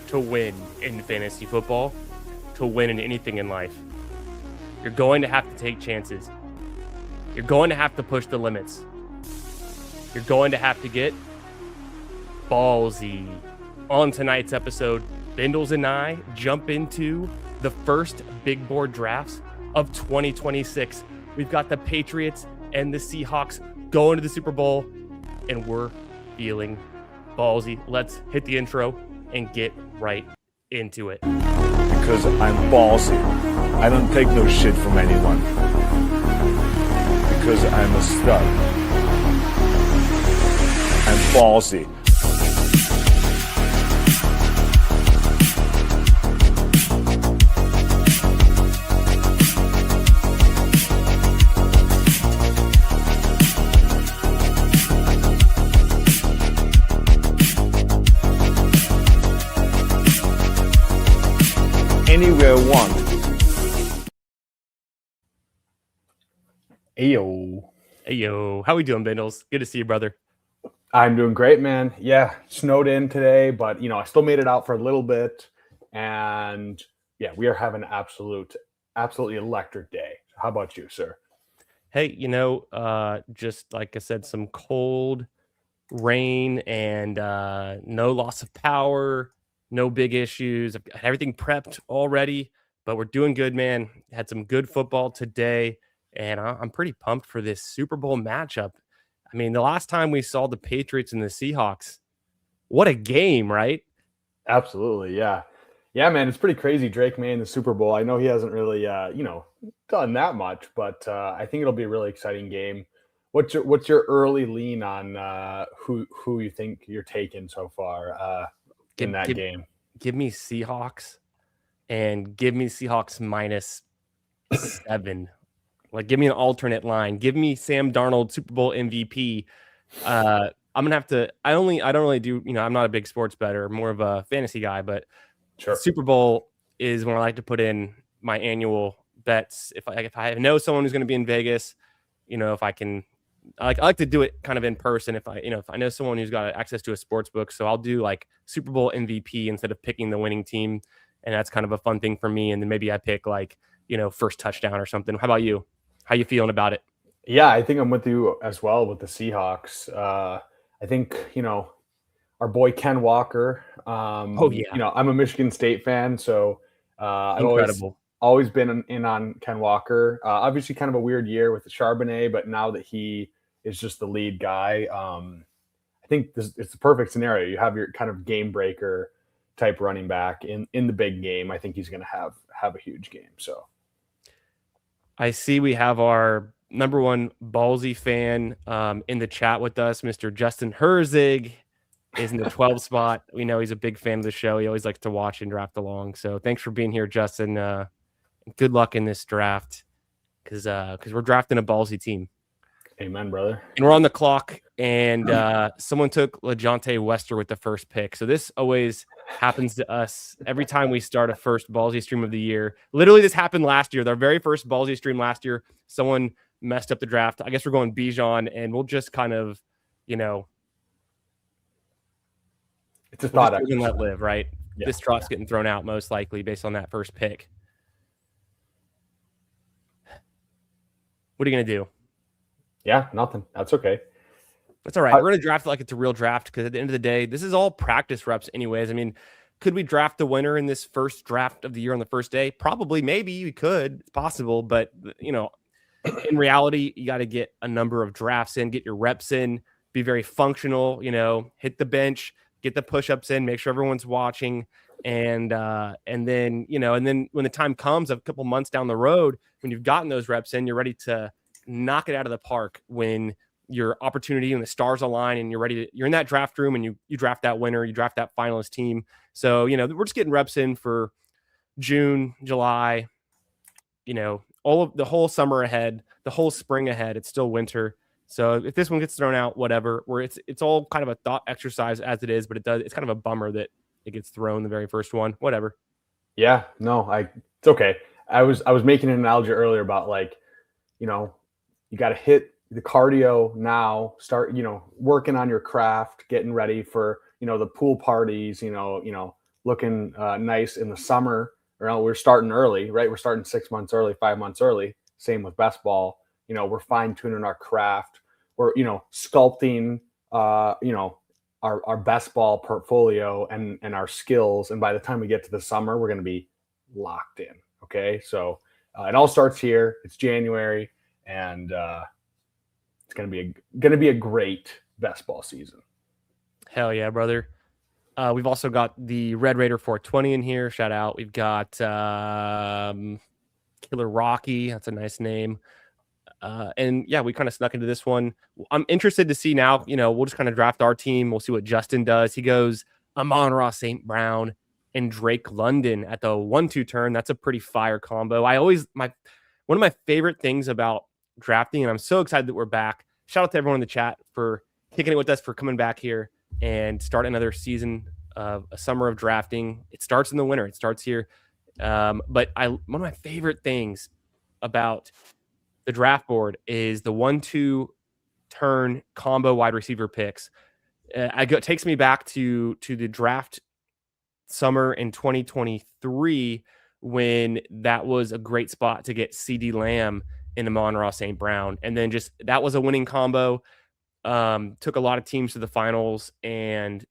to win in fantasy football, to win in anything in life. You're going to have to take chances. You're going to have to push the limits. You're going to have to get ballsy. On tonight's episode, Bindles and I jump into the first big board drafts of 2026. We've got the Patriots and the Seahawks going to the Super Bowl, and we're feeling ballsy. Let's hit the intro and get right into it. Because I'm ballsy. I don't take no shit from anyone. Because I'm a stud. I'm ballsy. Anywhere want. Ayo. Ayo, how we doing, Bindles? Good to see you, brother. I'm doing great, man. Yeah, snowed in today, but I still made it out for a little bit. And yeah, we are having an absolutely electric day. How about you, sir? Hey, just like I said, some cold rain and no loss of power, no big issues. I've got everything prepped already, but we're doing good, man. Had some good football today, and I'm pretty pumped for this Super Bowl matchup. I mean, the last time we saw the Patriots and the Seahawks, what a game, right? Absolutely, yeah. Yeah, man, it's pretty crazy. Drake made the Super Bowl. I know he hasn't really, done that much, but I think it'll be a really exciting game. What's your early lean on who you think you're taking so far in that game? Give me Seahawks, and give me Seahawks -7. Like, give me an alternate line. Give me Sam Darnold, Super Bowl MVP. I'm gonna have to. I don't really do. I'm not a big sports bettor, more of a fantasy guy. But Sure. Super Bowl is when I like to put in my annual bets. If I know someone who's going to be in Vegas, if I can, I like to do it kind of in person. If I know someone who's got access to a sports book, so I'll do like Super Bowl MVP instead of picking the winning team, and that's kind of a fun thing for me. And then maybe I pick like first touchdown or something. How about you? How you feeling about it? Yeah, I think I'm with you as well with the Seahawks. I think, our boy Ken Walker. Oh, yeah. I'm a Michigan State fan, so I've Incredible. always been in on Ken Walker. Obviously kind of a weird year with the Charbonnet, but now that he is just the lead guy, I think it's the perfect scenario. You have your kind of game breaker type running back in the big game. I think he's going to have a huge game. So I see we have our number one ballsy fan in the chat with us. Mr. Justin Herzig is in the 12 spot. We know he's a big fan of the show. He always likes to watch and draft along. So thanks for being here, Justin. Good luck in this draft because we're drafting a ballsy team. Amen, brother. And we're on the clock, and someone took LeJontay Wester with the first pick. So this always happens to us every time we start a first ballsy stream of the year. Literally, this happened last year. Our very first ballsy stream last year, someone messed up the draft. I guess we're going Bijan, and we'll just kind of, it's a thought exercise. Let live, right? Yeah. This draft's getting thrown out most likely based on that first pick. What are you gonna do? Yeah, nothing. That's okay. That's all right. We're going to draft it like it's a real draft because at the end of the day, this is all practice reps anyways. I mean, could we draft the winner in this first draft of the year on the first day? Probably, maybe we could. It's possible. But, in reality, you got to get a number of drafts in, get your reps in, be very functional, hit the bench, get the push-ups in, make sure everyone's watching. And then when the time comes a couple months down the road, when you've gotten those reps in, you're ready to knock it out of the park when your opportunity and the stars align and you're in that draft room and you draft that winner, you draft that finalist team. So, we're just getting reps in for June, July, all of the whole summer ahead, the whole spring ahead. It's still winter. So if this one gets thrown out, whatever, it's all kind of a thought exercise as it is, but it's kind of a bummer that it gets thrown the very first one, whatever. Yeah, no, it's okay. I was making an analogy earlier about you got to hit the cardio now, start, working on your craft, getting ready for, the pool parties, looking nice in the summer. We're starting early, right? We're starting 6 months early, 5 months early. Same with best ball. We're fine tuning our craft. We're sculpting, our best ball portfolio and our skills. And by the time we get to the summer, we're going to be locked in. Okay, so it all starts here. It's January, and it's gonna be a great best ball season. Hell yeah, brother. We've also got the Red Raider 420 in here. Shout out. We've got Killer Rocky. That's a nice name. And yeah, we kind of snuck into this one. I'm interested to see now, we'll just kind of draft our team. We'll see what Justin does. He goes Amon-Ra St. Brown and Drake London at the 1-2 turn. That's a pretty fire combo. One of my favorite things about drafting, and I'm so excited that we're back. Shout out to everyone in the chat for kicking it with us, for coming back here and start another season of a summer of drafting. It starts in the winter. It starts here. But one of my favorite things about the draft board is the 1-2 turn combo wide receiver picks. It takes me back to the draft summer in 2023 when that was a great spot to get CD Lamb in Amon-Ra St. Brown. And then just that was a winning combo. Took a lot of teams to the finals and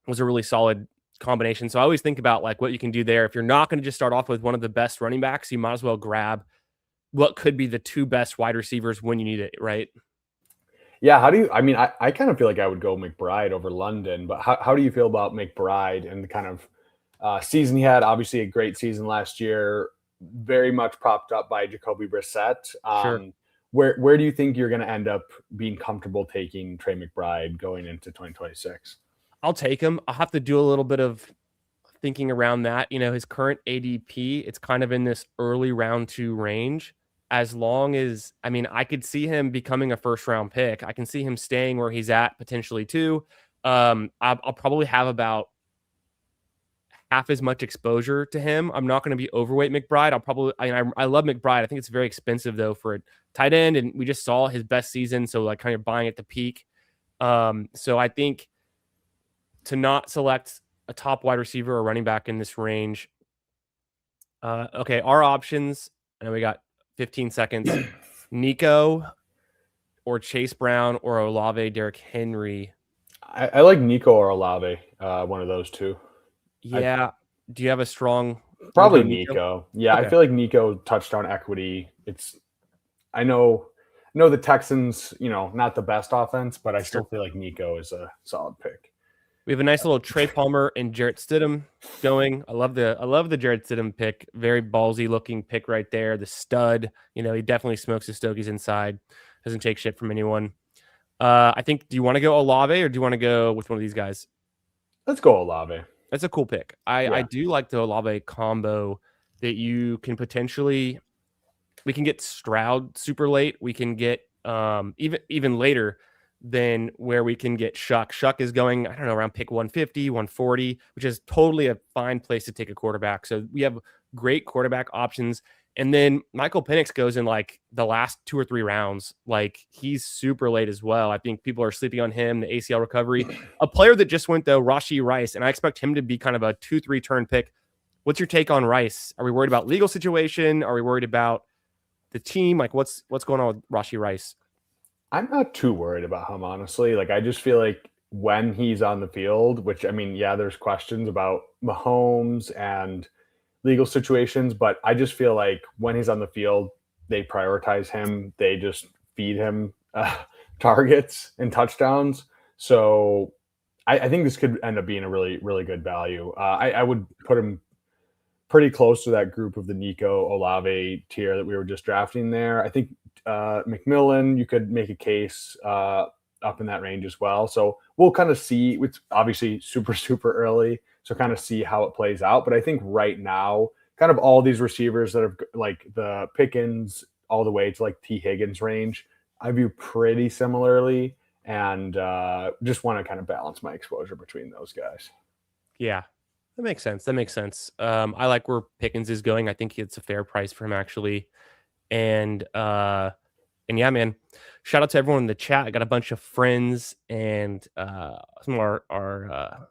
was a really solid combination. So I always think about like what you can do there. If you're not going to just start off with one of the best running backs, you might as well grab what could be the two best wide receivers when you need it, right? Yeah. I kind of feel like I would go McBride over London, but how do you feel about McBride and the kind of season he had? Obviously a great season last year, very much propped up by Jacoby Brissett. Sure. Where do you think you're going to end up being comfortable taking Trey McBride going into 2026? I'll take him. I'll have to do a little bit of thinking around that. His current ADP, it's kind of in this early round 2 range. As long as, I could see him becoming a first round pick. I can see him staying where he's at potentially too. I'll probably have about half as much exposure to him. I'm not going to be overweight McBride. I love McBride. I think it's very expensive though for a tight end, and we just saw his best season. So like kind of buying at the peak. So I think to not select a top wide receiver or running back in this range. Okay, our options, and we got 15 seconds. Nico or Chase Brown or Olave, Derrick Henry. I like Nico or Olave, one of those two. Yeah. Do you have a strong? Probably Nico. Yeah, okay. I feel like Nico touchdown equity. I know the Texans, not the best offense, but I still feel like Nico is a solid pick. We have a nice little Trey Palmer and Jarrett Stidham going. I love the Jarrett Stidham pick. Very ballsy looking pick right there. The stud. He definitely smokes his stogies inside. Doesn't take shit from anyone. I think. Do you want to go Olave or do you want to go with one of these guys? Let's go Olave. That's a cool pick. I do like the Olave combo that you can potentially. We can get Stroud super late. We can get even later than where we can get Shuck. Shuck is going, I don't know, around pick 150, 140, which is totally a fine place to take a quarterback. So we have great quarterback options. And then Michael Penix goes in like the last 2 or 3 rounds. Like he's super late as well. I think people are sleeping on him, the ACL recovery. A player that just went though, Rashee Rice, and I expect him to be kind of a 2-3 turn pick. What's your take on Rice? Are we worried about legal situation? Are we worried about the team? Like what's going on with Rashee Rice? I'm not too worried about him, honestly. Like, I just feel like when he's on the field, which there's questions about Mahomes and legal situations, but I just feel like when he's on the field, they prioritize him. They just feed him targets and touchdowns. So I think this could end up being a really, really good value. I would put him pretty close to that group of the Nico Olave tier that we were just drafting there. I think McMillan, you could make a case up in that range as well. So we'll kind of see. It's obviously super, super early, so kind of see how it plays out. But I think right now, kind of all these receivers that have like the Pickens all the way to like T. Higgins range, I view pretty similarly, and just want to kind of balance my exposure between those guys. Yeah, that makes sense. I like where Pickens is going. I think it's a fair price for him actually. And And yeah, man, shout out to everyone in the chat. I got a bunch of friends and some of our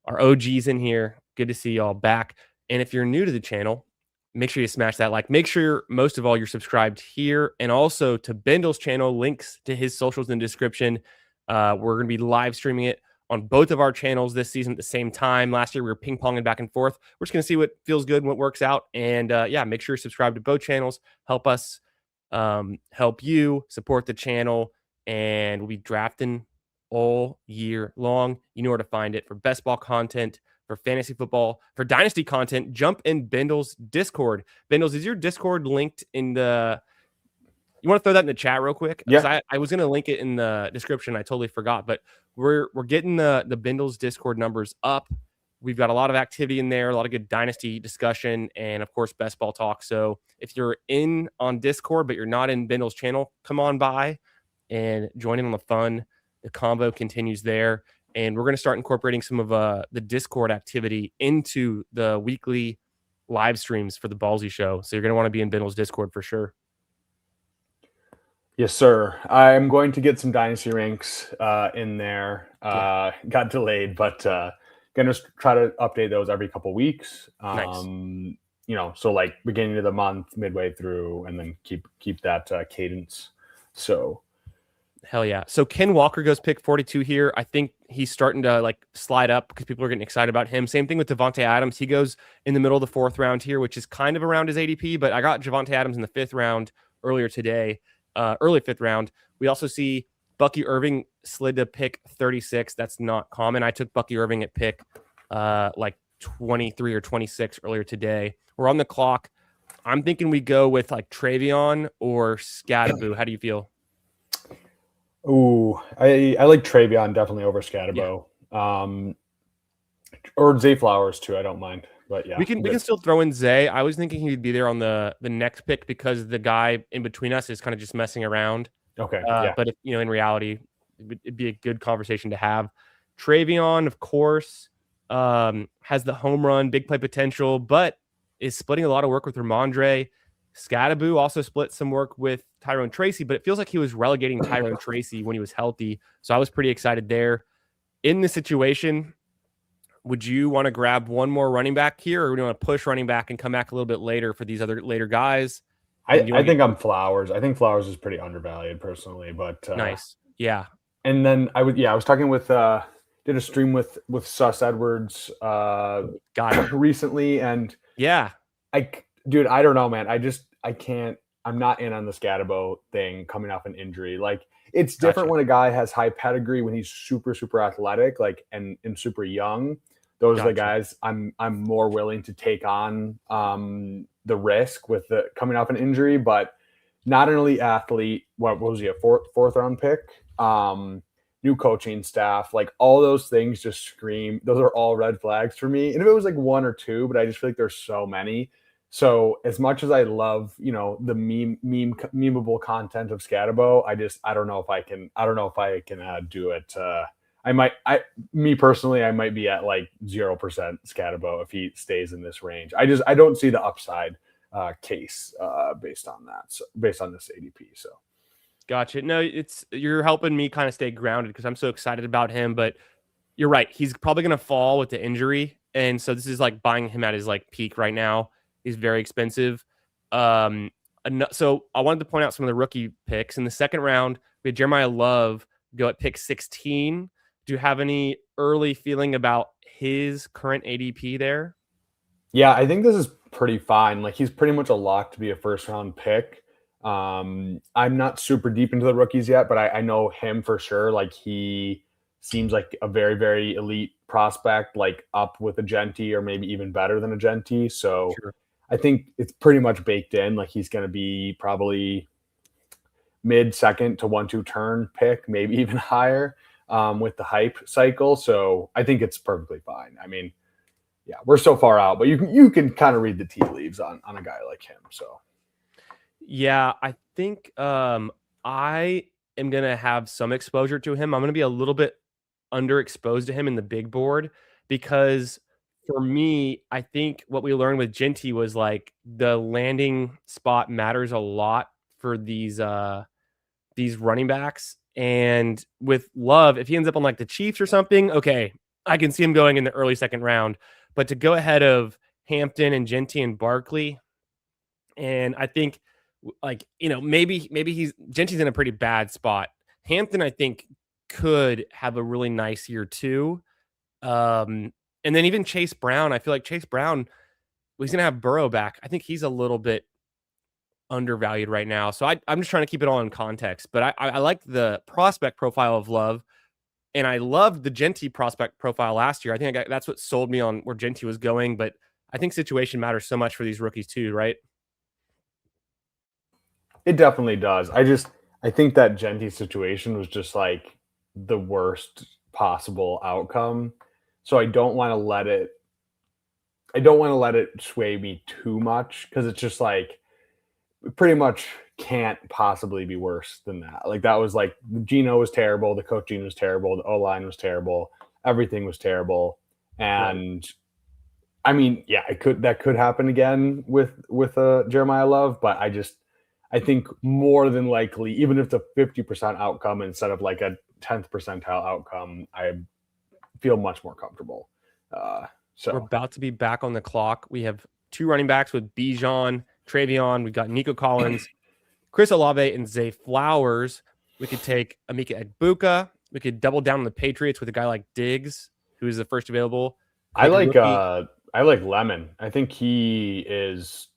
OGs in here. Good to see y'all back. And if you're new to the channel, make sure you smash that like. Make sure, most of all, you're subscribed here and also to Bendal's channel. Links to his socials in the description. We're going to be live streaming it on both of our channels this season at the same time. Last year, we were ping-ponging back and forth. We're just going to see what feels good and what works out. And yeah, make sure you're subscribed to both channels. Help us help you support the channel. And we'll be drafting all year long. You know where to find it for best ball content, for fantasy football, for dynasty content. Jump in Bendal's Discord. Bendal's, is your Discord linked in the? You want to throw that in the chat real quick? Yeah. I was going to link it in the description. I totally forgot, but we're getting the Bendal's Discord numbers up. We've got a lot of activity in there, a lot of good dynasty discussion, and of course, best ball talk. So if you're in on Discord, but you're not in Bendal's channel, come on by and join in on the fun. The combo continues there. And we're going to start incorporating some of the Discord activity into the weekly live streams for the Ballsy show. So you're going to want to be in Bendal's Discord for sure. Yes, sir. I'm going to get some dynasty ranks in there. Got delayed, but gonna try to update those every couple weeks. Nice. You know, so like beginning of the month, midway through, and then keep that cadence. So hell yeah. So Ken Walker goes pick 42 here. I think he's starting to like slide up because people are getting excited about him. Same thing with Devontae Adams. He goes in the middle of the 4th round here, which is kind of around his ADP, but I got Devontae Adams in the 5th round earlier today, early 5th round. We also see Bucky Irving slid to pick 36. That's not common. I took Bucky Irving at pick like 23 or 26 earlier today. We're on the clock. I'm thinking we go with like Travion or Scadaboo. How do you feel? Ooh, I like Travion definitely over Scadabo. Yeah. Or Zay Flowers too. I don't mind, but yeah, we can still throw in Zay. I was thinking he'd be there on the next pick because the guy in between us is kind of just messing around. Okay, yeah. But if, you know, in reality, it'd be a good conversation to have. Travion, of course, has the home run, big play potential, but is splitting a lot of work with Ramondre. Scadaboo also split some work with Tyrone Tracy, but it feels like he was relegating Tyrone Tracy when he was healthy. So I was pretty excited there. In this situation, would you want to grab one more running back here, or would you want to push running back and come back a little bit later for these other later guys? I think I'm Flowers. I think Flowers is pretty undervalued personally, but nice. Yeah. And then I was talking with did a stream with Sus Edwards recently, and yeah, dude, I don't know, man. I can't. I'm not in on the Scadabo thing coming off an injury. Like, it's different when a guy has high pedigree, when he's super athletic, like and super young. Those are the guys I'm more willing to take on the risk with the coming off an injury, but not an elite athlete. What was he, a fourth round pick? New coaching staff, like all those things just scream. Those are all red flags for me. And if it was like one or two, but I just feel like there's so many. So as much as I love, you know, the memeable content of Scadabo, I don't know if I can do it. Me personally, I might be at like 0% Scadabo if he stays in this range. I don't see the upside case based on that. So based on this ADP. So gotcha. No, you're helping me kind of stay grounded because I'm so excited about him, but you're right. He's probably going to fall with the injury. And so this is like buying him at his like peak right now. He's very expensive. So I wanted to point out some of the rookie picks. In the 2nd round, we had Jeremiah Love go at pick 16. Do you have any early feeling about his current ADP there? Yeah, I think this is pretty fine. Like, he's pretty much a lock to be a 1st round pick. I'm not super deep into the rookies yet, but I know him for sure. Like, he seems like a very, very elite prospect, like up with a Genti or maybe even better than a Genti. So sure. I think it's pretty much baked in. Like, he's going to be probably mid-2nd to 1-2 turn pick, maybe even higher with the hype cycle. So I think it's perfectly fine. I mean, yeah, we're so far out, but you can kind of read the tea leaves on a guy like him. So yeah, I think I am going to have some exposure to him. I'm going to be a little bit underexposed to him in the big board because for me, I think what we learned with Genti was like the landing spot matters a lot for these running backs. And with Love, if he ends up on like the Chiefs or something, okay, I can see him going in the early second round. But to go ahead of Hampton and Genty and Barkley, and I think like, maybe Genty's in a pretty bad spot. Hampton, I think, could have a really nice year too. And then even Chase Brown, I feel like Chase Brown, he's gonna have Burrow back. I think he's a little bit undervalued right now. So I'm just trying to keep it all in context. But I like the prospect profile of Love, and I loved the Genty prospect profile last year. I think that's what sold me on where Genty was going. But I think situation matters so much for these rookies too, right? It definitely does. I think that Genty situation was just like the worst possible outcome. So I don't want to let it sway me too much, because it's just like pretty much can't possibly be worse than that. Like that was like Gino was terrible, the coach Gino was terrible, the O-line was terrible, everything was terrible. And right. I mean, yeah, that could happen again with Jeremiah Love, but I think more than likely, even if it's a 50% outcome instead of like a 10th percentile outcome, I feel much more comfortable. So we're about to be back on the clock. We have 2 running backs with Bijan, Travion. We've got Nico Collins, Chris Olave, and Zay Flowers. We could take Emeka Egbuka. We could double down on the Patriots with a guy like Diggs, who is the first available. I like Lemon. I think he is.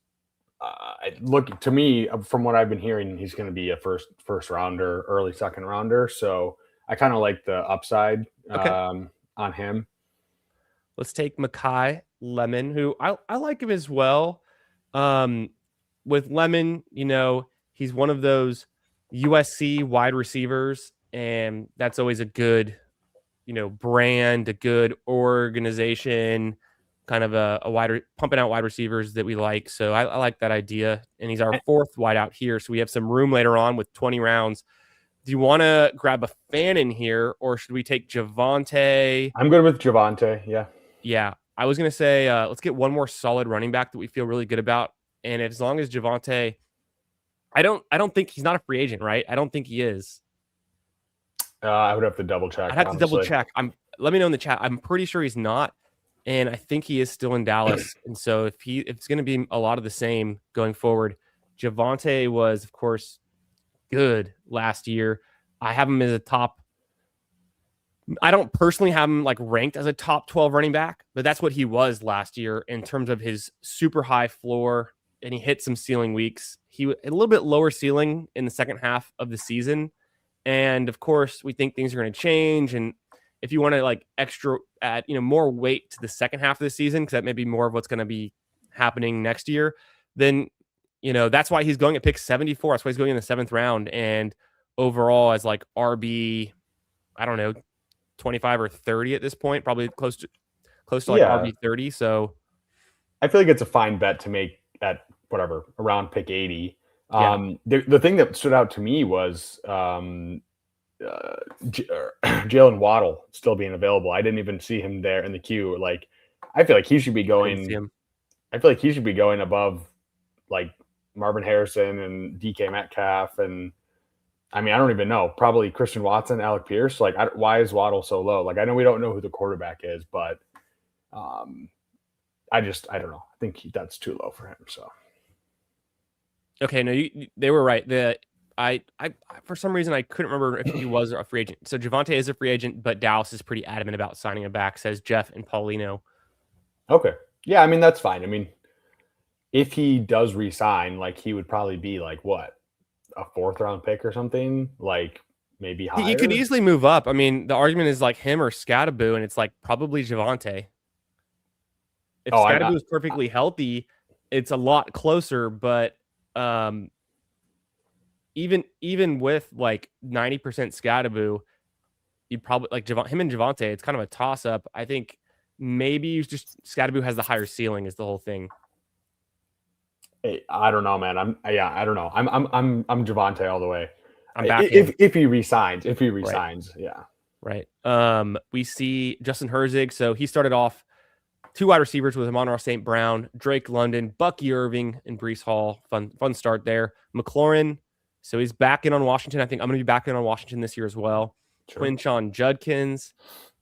Look, to me, from what I've been hearing, he's going to be a first rounder, early second rounder. So I kind of like the upside on him. Let's take Mekhi Lemon, who I like him as well. With Lemon, he's one of those USC wide receivers, and that's always a good, brand, a good organization, kind of a wider pumping out wide receivers that we like. So I like that idea. And he's our 4th wide out here. So we have some room later on with 20 rounds. Do you want to grab a fan in here, or should we take Javonte? I'm good with Javonte. Yeah. Yeah. I was going to say, let's get one more solid running back that we feel really good about. And as long as Javonte, I don't think he's not a free agent, right? I don't think he is. I would have to double check. I'd have to double check. Let me know in the chat. I'm pretty sure he's not. And I think he is still in Dallas. And so if it's going to be a lot of the same going forward, Javonte was, of course, good last year. I have him as a top. I don't personally have him like ranked as a top 12 running back, but that's what he was last year in terms of his super high floor, and he hit some ceiling weeks. He a little bit lower ceiling in the second half of the season. And of course, we think things are going to change. And if you want to like extra add, more weight to the second half of the season, because that may be more of what's going to be happening next year, then, that's why he's going at pick 74. That's why he's going in the 7th round. And overall as like RB, I don't know, 25 or 30 at this point, probably close to like RB 30. So I feel like it's a fine bet to make at whatever, around pick 80. Yeah. The thing that stood out to me was Jalen Waddle still being available. I didn't even see him there in the queue. Like, I feel like he should be going. I feel like he should be going above like Marvin Harrison and DK Metcalf, and I mean, I don't even know. Probably Christian Watson, Alec Pierce. Like, why is Waddle so low? Like, I know we don't know who the quarterback is, but I don't know. I think that's too low for him. So. Okay, no, they were right. I for some reason I couldn't remember if he was a free agent. So Javonte is a free agent, but Dallas is pretty adamant about signing him back, says Jeff and Paulino. Okay. Yeah, I mean, that's fine. I mean, if he does re-sign, like, he would probably be like what, a 4th round pick or something, like maybe higher. He could easily move up. I mean, the argument is like him or Scattaboo, and it's like probably Javonte. If Scattaboo is perfectly healthy, it's a lot closer, but even with like 90% Scattaboo, you'd probably like him and Javonte. It's kind of a toss up. I think maybe just Scattaboo has the higher ceiling is the whole thing. Hey, I don't know, man. I don't know. I'm Javonte all the way. I'm back if he resigns. Right. Yeah. Right. We see Justin Herzig. So he started off 2 wide receivers with Amon-Ra St. Brown, Drake London, Bucky Irving, and Breece Hall. Fun start there. McLaurin, So he's back in on Washington. I think I'm going to be back in on Washington this year as well. Sure. Quinshon Judkins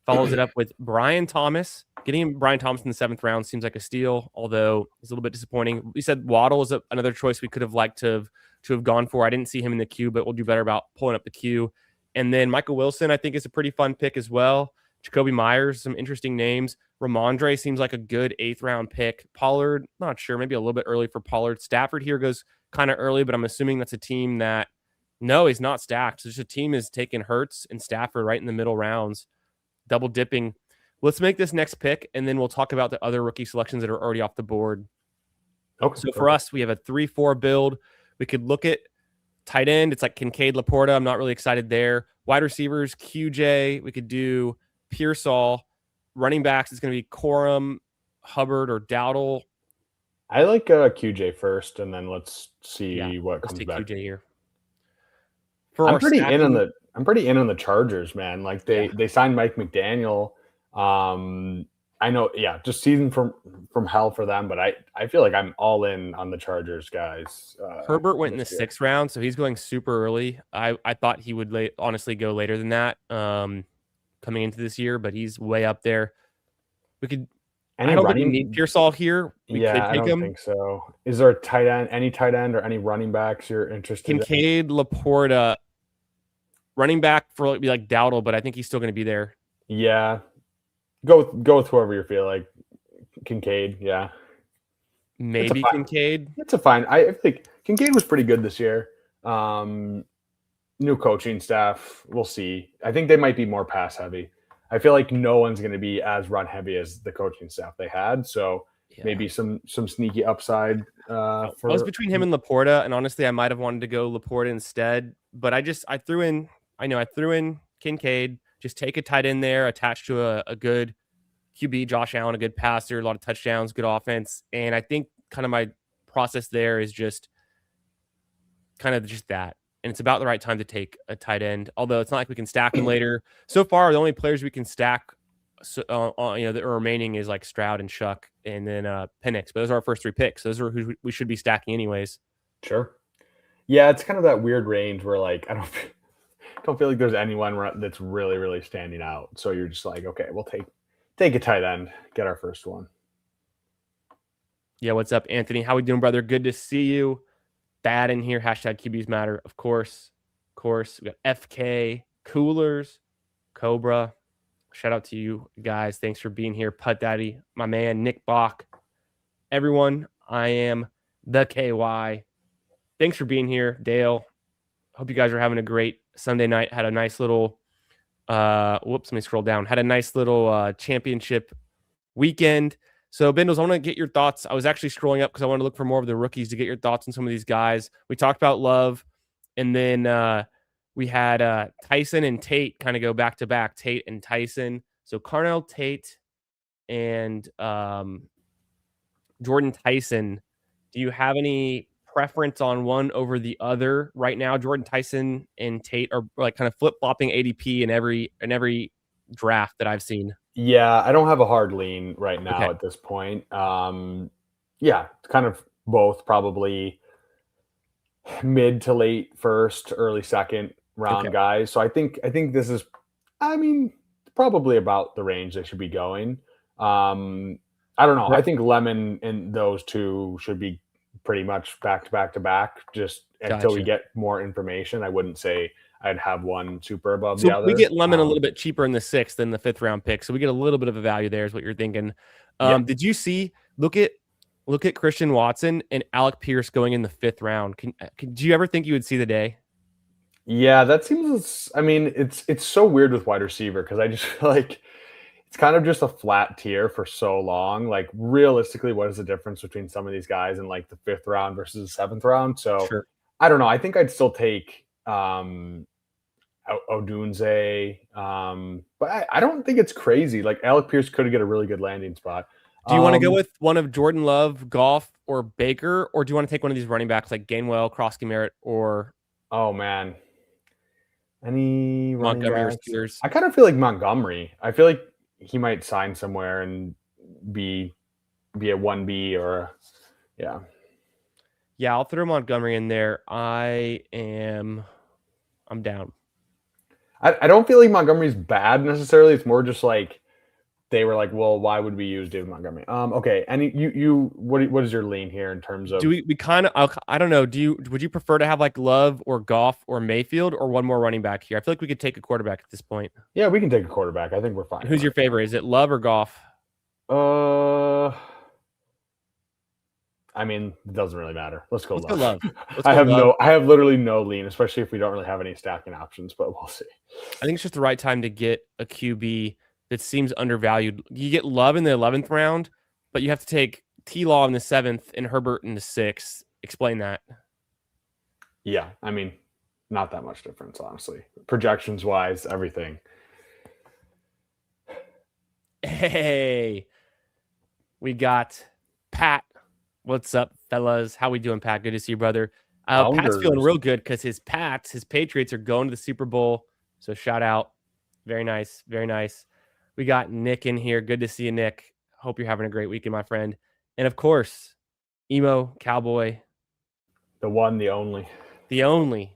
follows it up with Brian Thomas. Getting Brian Thomas in the 7th round seems like a steal, although it's a little bit disappointing. We said Waddle is another choice we could have liked to have gone for. I didn't see him in the queue, but we'll do better about pulling up the queue. And then Michael Wilson, I think, is a pretty fun pick as well. Jacoby Myers, some interesting names. Ramondre seems like a good 8th round pick. Pollard, not sure, maybe a little bit early for Pollard. Stafford here goes kind of early, but I'm assuming that's a team that, no, he's not stacked. So just a team is taking Hurts and Stafford right in the middle rounds, double dipping. Let's make this next pick, and then we'll talk about the other rookie selections that are already off the board. Okay. So for us, we have a 3-4 build. We could look at tight end. It's like Kincaid, Laporta. I'm not really excited there. Wide receivers, QJ. We could do Pearsall. Running backs, it's going to be Corum, Hubbard, or Dowdle. I like QJ first, and then let's see what comes back. QJ here. I'm pretty in on the Chargers, man. Like they signed Mike McDaniel. I know, just season from hell for them, but I feel like I'm all in on the Chargers guys. Herbert went in the 6th round, so he's going super early. I thought he would honestly go later than that coming into this year, but he's way up there. We could. I don't think we need Pearsall here. We could take I don't him. think so. Is there a tight end, any tight end, or any running backs you're interested in? Kincaid, Laporta, running back for like Dowdle, but I think he's still going to be there. Yeah. Go with whoever you feel like. Kincaid, yeah. Maybe Kincaid. It's a fine. I think Kincaid was pretty good this year. New coaching staff. We'll see. I think they might be more pass heavy. I feel like no one's going to be as run heavy as the coaching staff they had. So maybe some sneaky upside. I was between him and Laporta, and honestly, I might have wanted to go Laporta instead. But I threw in Kincaid. Just take a tight end there, attached to a good QB, Josh Allen, a good passer, a lot of touchdowns, good offense. And I think kind of my process there is just kind of just that. And it's about the right time to take a tight end, although it's not like we can stack them later. So far, the only players we can stack that are remaining is like Stroud and Shuck and then Penix. But those are our first 3 picks. Those are who we should be stacking anyways. Sure. Yeah, it's kind of that weird range where like I don't feel like there's anyone that's really, really standing out. So you're just like, okay, we'll take a tight end, get our first one. Yeah, what's up, Anthony? How we doing, brother? Good to see you. Bad in here. Hashtag QBs matter. Of course. We got FK, Coolers, Cobra. Shout out to you guys. Thanks for being here. Putt Daddy, my man, Nick Bach. Everyone, I am the KY. Thanks for being here, Dale. Hope you guys are having a great Sunday night. Had a nice little let me scroll down. Had a nice little championship weekend. So, Bindles, I want to get your thoughts. I was actually scrolling up because I want to look for more of the rookies to get your thoughts on some of these guys. We talked about Love, and then we had Tyson and Tate kind of go back to back. Tate and Tyson. So, Carnell Tate and Jordan Tyson. Do you have any preference on one over the other right now? Jordan Tyson and Tate are like kind of flip-flopping ADP in every draft that I've seen. Yeah, I don't have a hard lean right now at this point. It's kind of both, probably mid to late first, early second round guys. So I think this is, probably about the range they should be going. I don't know. I think Lemon and those two should be pretty much back to back, just until we get more information. I wouldn't say I'd have one super above the other. We get Lemon a little bit cheaper in the 6th than the 5th round pick, so we get a little bit of a value there. Is what you're thinking? Did you see? Look at Christian Watson and Alec Pierce going in the 5th round. Do you ever think you would see the day? Yeah, that seems. I mean, it's so weird with wide receiver because I just feel like it's kind of just a flat tier for so long. Like realistically, what is the difference between some of these guys in like the 5th round versus the 7th round? So I don't know. I think I'd still take Odunze, but I don't think it's crazy. Like Alec Pierce could get a really good landing spot. Do you want to go with one of Jordan Love, Goff, or Baker, or do you want to take one of these running backs like Gainwell, Krosky Merritt, or any Montgomery or Steelers? I kind of feel like Montgomery. I feel like he might sign somewhere and be a 1B or Yeah, I'll throw Montgomery in there. I'm down. I don't feel like Montgomery's bad necessarily. It's more just like they were like, well, why would we use David Montgomery? Okay. And what is your lean here in terms of? Do we kind of? I don't know. Would you prefer to have like Love or Goff or Mayfield or one more running back here? I feel like we could take a quarterback at this point. Yeah, we can take a quarterback. I think we're fine. Who's your favorite? Is it Love or Goff? I mean, it doesn't really matter. Let's go Love. I have literally no lean, especially if we don't really have any stacking options, but we'll see. I think it's just the right time to get a QB that seems undervalued. You get Love in the 11th round, but you have to take T-Law in the 7th and Herbert in the 6th. Explain that. Yeah, I mean, not that much difference, honestly. Projections wise, everything. Hey, we got Pat. What's up, fellas? How we doing, Pat? Good to see you, brother. Pat's feeling real good because his Patriots are going to the Super Bowl. So shout out. Very nice. Very nice. We got Nick in here. Good to see you, Nick. Hope you're having a great weekend, my friend. And of course, Emo Cowboy. The one, the only. The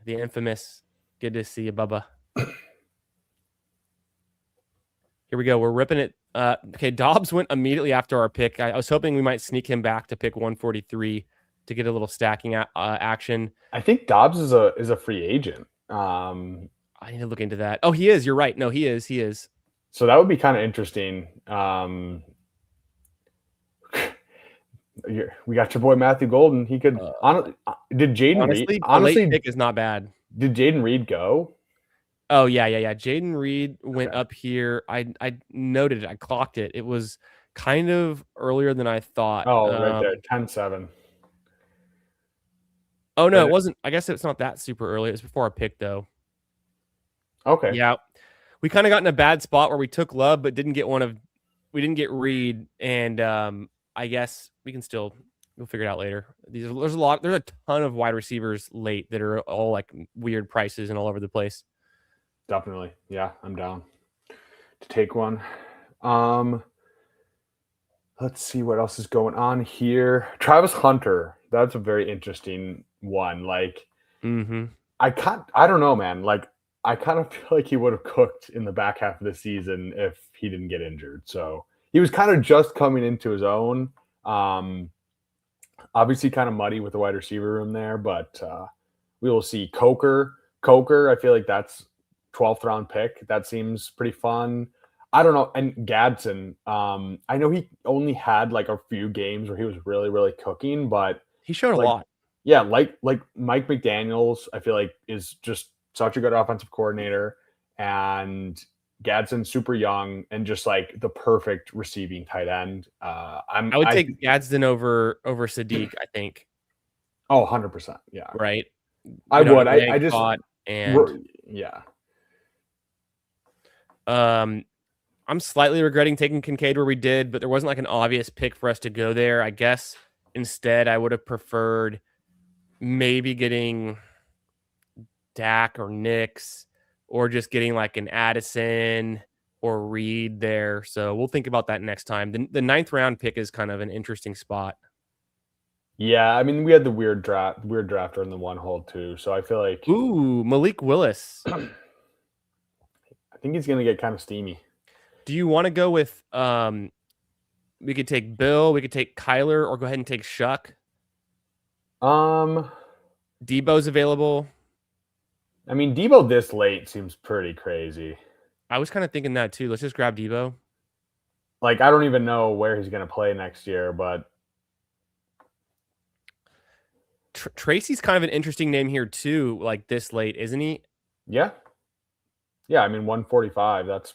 infamous. Good to see you, Bubba. Here we go. We're ripping it. Okay, Dobbs went immediately after our pick. I was hoping we might sneak him back to pick 143 to get a little stacking action. I think Dobbs is a free agent. I need to look into that. Oh, he is. You're right. No, he is. He is. So that would be kind of interesting. We got your boy Matthew Golden. He could. Did Jaden Reed? Honestly, pick is not bad. Did Jaden Reed go? Oh yeah. Jaden Reed went up here. I noted it. I clocked it. It was kind of earlier than I thought. Oh, right there, 10-7. Oh no, it wasn't. I guess it's not that super early. It was before our pick though. Okay. Yeah, we kind of got in a bad spot where we took Love, but didn't get Reed, and I guess we'll figure it out later. There's a ton of wide receivers late that are all like weird prices and all over the place. Definitely. Yeah, I'm down to take one. Let's see what else is going on here. Travis Hunter. That's a very interesting one. Like, I don't know, man. Like, I kind of feel like he would have cooked in the back half of the season if he didn't get injured. So he was kind of just coming into his own. Obviously kind of muddy with the wide receiver room there, but we will see. Coker, I feel like that's 12th round pick. That seems pretty fun. I don't know. And Gadsden, I know he only had like a few games where he was really, really cooking, but he showed a lot. Yeah, like Mike McDaniels, I feel like is just such a good offensive coordinator, and Gadsden super young and just like the perfect receiving tight end. I would take Gadsden over Sadiq, I think. Oh, 100%. Yeah. Right. I would. I just yeah. I'm slightly regretting taking Kincaid where we did, but there wasn't like an obvious pick for us to go there. I guess instead I would have preferred maybe getting Dak or Nix, or just getting like an Addison or Reed there. So we'll think about that next time. The 9th round pick is kind of an interesting spot. Yeah, I mean, we had the weird drafter in the 1 hole too. So I feel like Malik Willis. I think he's gonna get kind of steamy. Do you want to go with we could take Bill, we could take Kyler, or go ahead and take Shuck? Debo's available. I mean, Debo this late seems pretty crazy. I was kind of thinking that too. Let's just grab Debo. Like, I don't even know where he's going to play next year, but Tracy's kind of an interesting name here too, like this late, isn't he? Yeah. Yeah, I mean, 145, that's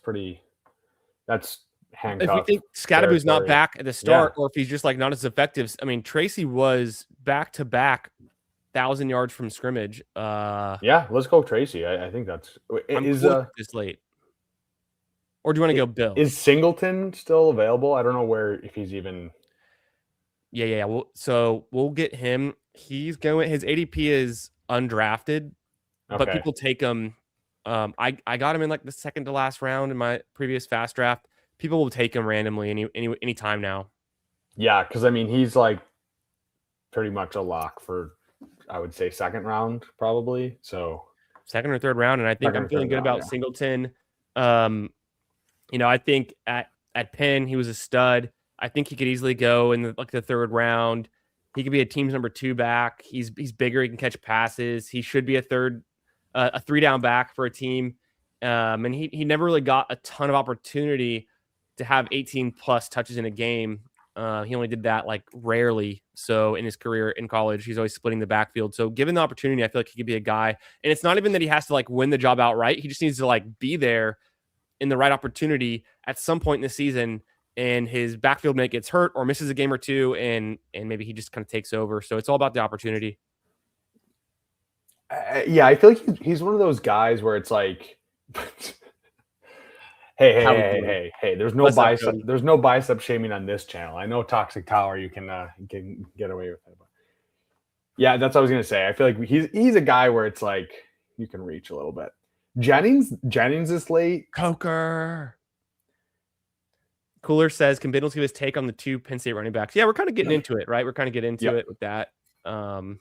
handcuffed. If you think Scadaboo's not back at the start, or if he's just like not as effective, I mean, Tracy was back-to-back 1,000 yards from scrimmage. Yeah, let's go Tracy. I think that's this late. Or do you want to go Bill? Is Singleton still available? I don't know if he's even. Yeah. So we'll get him. He's going. His ADP is undrafted, but people take him. I got him in like the second to last round in my previous fast draft. People will take him randomly any time now. Yeah, because I mean he's like pretty much a lock for I would say second round probably. So second or third round, and I think I'm feeling good about Singleton. I think at Penn he was a stud. I think he could easily go in the third round. He could be a team's number 2 back. He's bigger. He can catch passes. He should be a 3-down back for a team. And he never really got a ton of opportunity to have 18 plus touches in a game. He only did that like rarely. So in his career in college, he's always splitting the backfield. So given the opportunity, I feel like he could be a guy. And it's not even that he has to like win the job outright. He just needs to like be there in the right opportunity at some point in the season, and his backfield mate gets hurt or misses a game or two, and maybe he just kind of takes over. So it's all about the opportunity. Yeah, I feel like he's one of those guys where it's like, hey, there's no bicep shaming on this channel. I know Toxic Tower, you can get away with it. But yeah, that's what I was gonna say. I feel like he's a guy where it's like you can reach a little bit. Jennings is late. Coker. Cooler says, can Bindles give his take on the 2 Penn State running backs? Yeah, we're kind of getting into it, right? We're kind of getting into it with that. I'm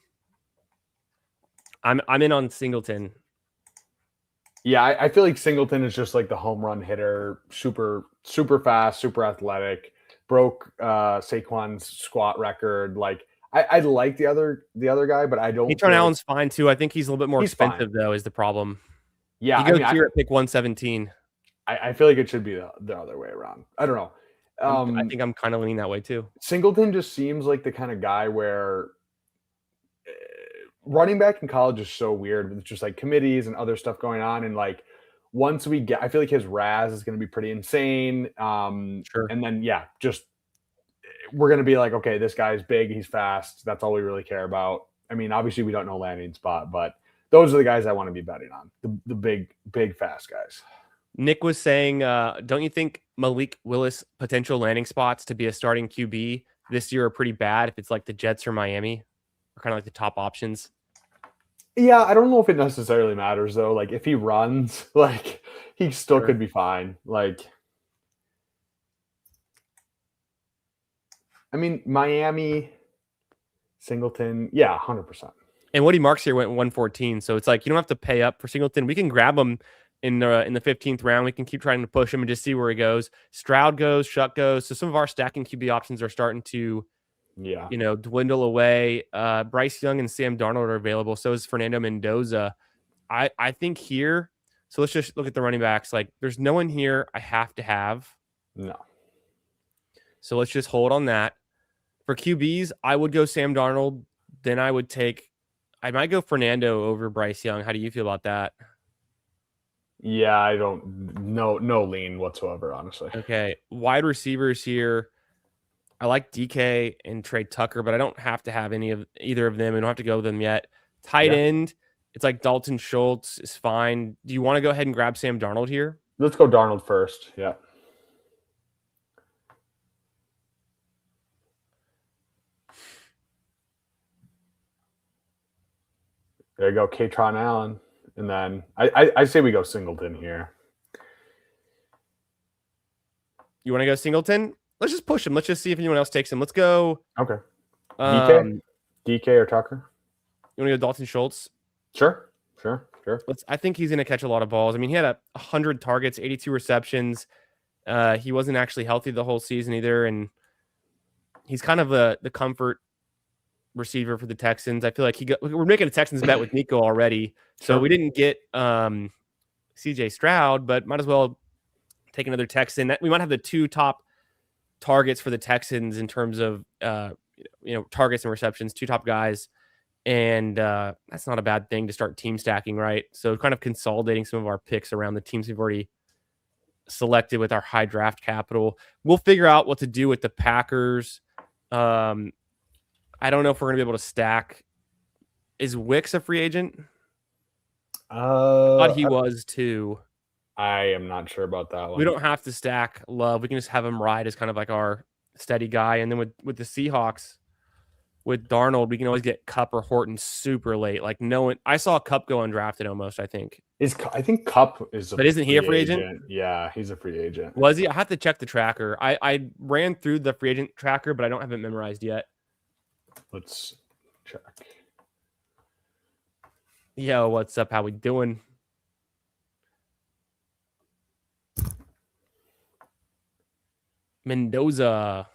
in on Singleton. Yeah, I feel like Singleton is just like the home run hitter, super fast, super athletic, broke Saquon's squat record. Like I like the other guy, but I don't. Etron Allen's fine too. I think he's a little bit more expensive though, is the problem. Yeah, he goes here at pick 117. I feel like it should be the other way around. I don't know. I think I'm kind of leaning that way too. Singleton just seems like the kind of guy where running back in college is so weird with just like committees and other stuff going on. And like once I feel like his RAS is going to be pretty insane. Sure. And then, just we're going to be like, okay, this guy's big. He's fast. That's all we really care about. I mean, obviously we don't know landing spot, but those are the guys I want to be betting on. The big, fast guys. Nick was saying, don't you think Malik Willis potential landing spots to be a starting QB this year are pretty bad if it's like the Jets or Miami, or kind of like the top options? Yeah, I don't know if it necessarily matters though. Like if he runs, like he still could be fine. Like, I mean, Miami, Singleton, 100%. And Woody Marks here went 114, so it's like you don't have to pay up for Singleton. We can grab him in the 15th round. We can keep trying to push him and just see where he goes. Stroud goes, Shuck goes. So some of our stacking QB options are starting to, dwindle away. Bryce Young and Sam Darnold are available. So is Fernando Mendoza. I think here. So let's just look at the running backs. Like there's no one here I have to have. No. So let's just hold on that. For QBs, I would go Sam Darnold. Then I might go Fernando over Bryce Young. How do you feel about that? Yeah, I don't no lean whatsoever, honestly. Okay. Wide receivers here. I like DK and Trey Tucker, but I don't have to have either of them. We don't have to go with them yet. Tight end, it's like Dalton Schultz is fine. Do you want to go ahead and grab Sam Darnold here? Let's go Darnold first. Yeah. There you go, Katron Allen. And then I say we go Singleton here. You want to go Singleton? Let's just push him. Let's just see if anyone else takes him. Let's go. Okay. DK or Tucker? You want to go Dalton Schultz? Sure. I think he's going to catch a lot of balls. I mean, he had 100 targets, 82 receptions. He wasn't actually healthy the whole season either, and he's kind of the comfort receiver for the Texans. I feel like we're making a Texans bet with Nico already. So we didn't get CJ Stroud, but might as well take another Texan. We might have the 2 top targets for the Texans in terms of targets and receptions, 2 top guys. And that's not a bad thing to start team stacking, right? So kind of consolidating some of our picks around the teams we've already selected with our high draft capital. We'll figure out what to do with the Packers. I don't know if we're going to be able to stack. Is Wicks a free agent? I thought he was too. I am not sure about that one. We don't have to stack Love. We can just have him ride as kind of like our steady guy. And then with the Seahawks, with Darnold, we can always get Kupp or Horton super late. Like no one, I saw Kupp go undrafted almost. I think Kupp is. But isn't he a free agent? Yeah, he's a free agent. Was he? I have to check the tracker. I ran through the free agent tracker, but I don't have it memorized yet. Let's check. Yo, what's up? How we doing? Mendoza.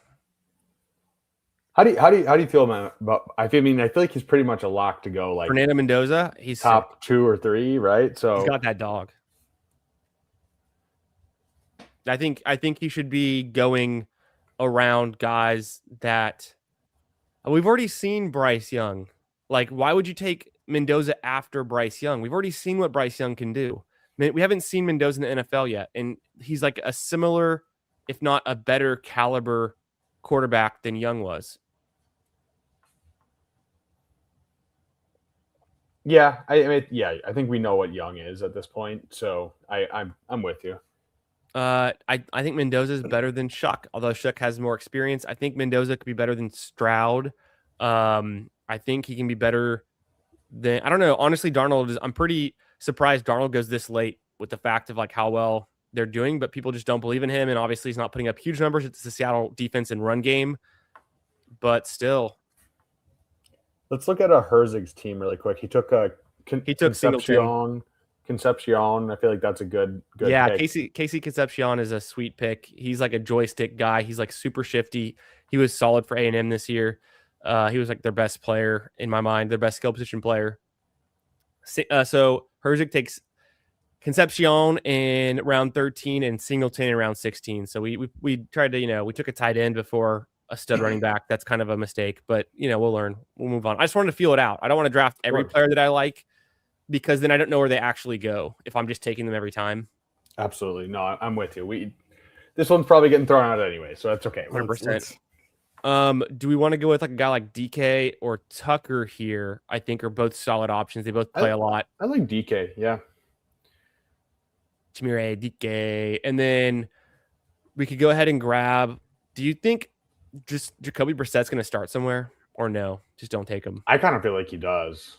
How do you feel, man? About I mean, I feel like he's pretty much a lock to go, like Fernando Mendoza. He's top sick. 2 or 3, right? So He's got that dog. I think he should be going around guys that we've already seen Bryce Young. Like, why would you take Mendoza after Bryce Young? We've already seen what Bryce Young can do. We haven't seen Mendoza in the NFL yet, and he's like a similar, if not a better caliber quarterback than Young was. yeah, I mean, yeah, I think we know what Young is at this point. So I'm with you. I think Mendoza is better than Shuck, although Shuck has more experience. I think Mendoza could be better than Stroud. I think he can be better than, I don't know. Honestly, Darnold is, I'm pretty surprised Darnold goes this late with the fact of like how well they're doing, but people just don't believe in him. And obviously he's not putting up huge numbers. It's the Seattle defense and run game, but still. Let's look at a Herzig's team really quick. He took Singleton. Concepcion. I feel like that's a good Yeah, pick. Casey Concepcion is a sweet pick. He's like a joystick guy. He's like super shifty. He was solid for A&M this year. He was like their best player in my mind, their best skill position player. So Herzig takes Concepcion in round 13 and Singleton in round 16. So we tried to, we took a tight end before a stud running back. That's kind of a mistake, but we'll learn. We'll move on. I just wanted to feel it out. I don't want to draft every player that I like, because then I don't know where they actually go if I'm just taking them every time. Absolutely. No, I'm with you. This one's probably getting thrown out anyway, so that's okay. 100%. Do we want to go with like a guy like DK or Tucker here? I think are both solid options. They both play a lot. I like DK, yeah. Chimere, DK. And then we could go ahead and grab, do you think just Jacoby Brissett's going to start somewhere, or no? Just don't take him. I kind of feel like he does.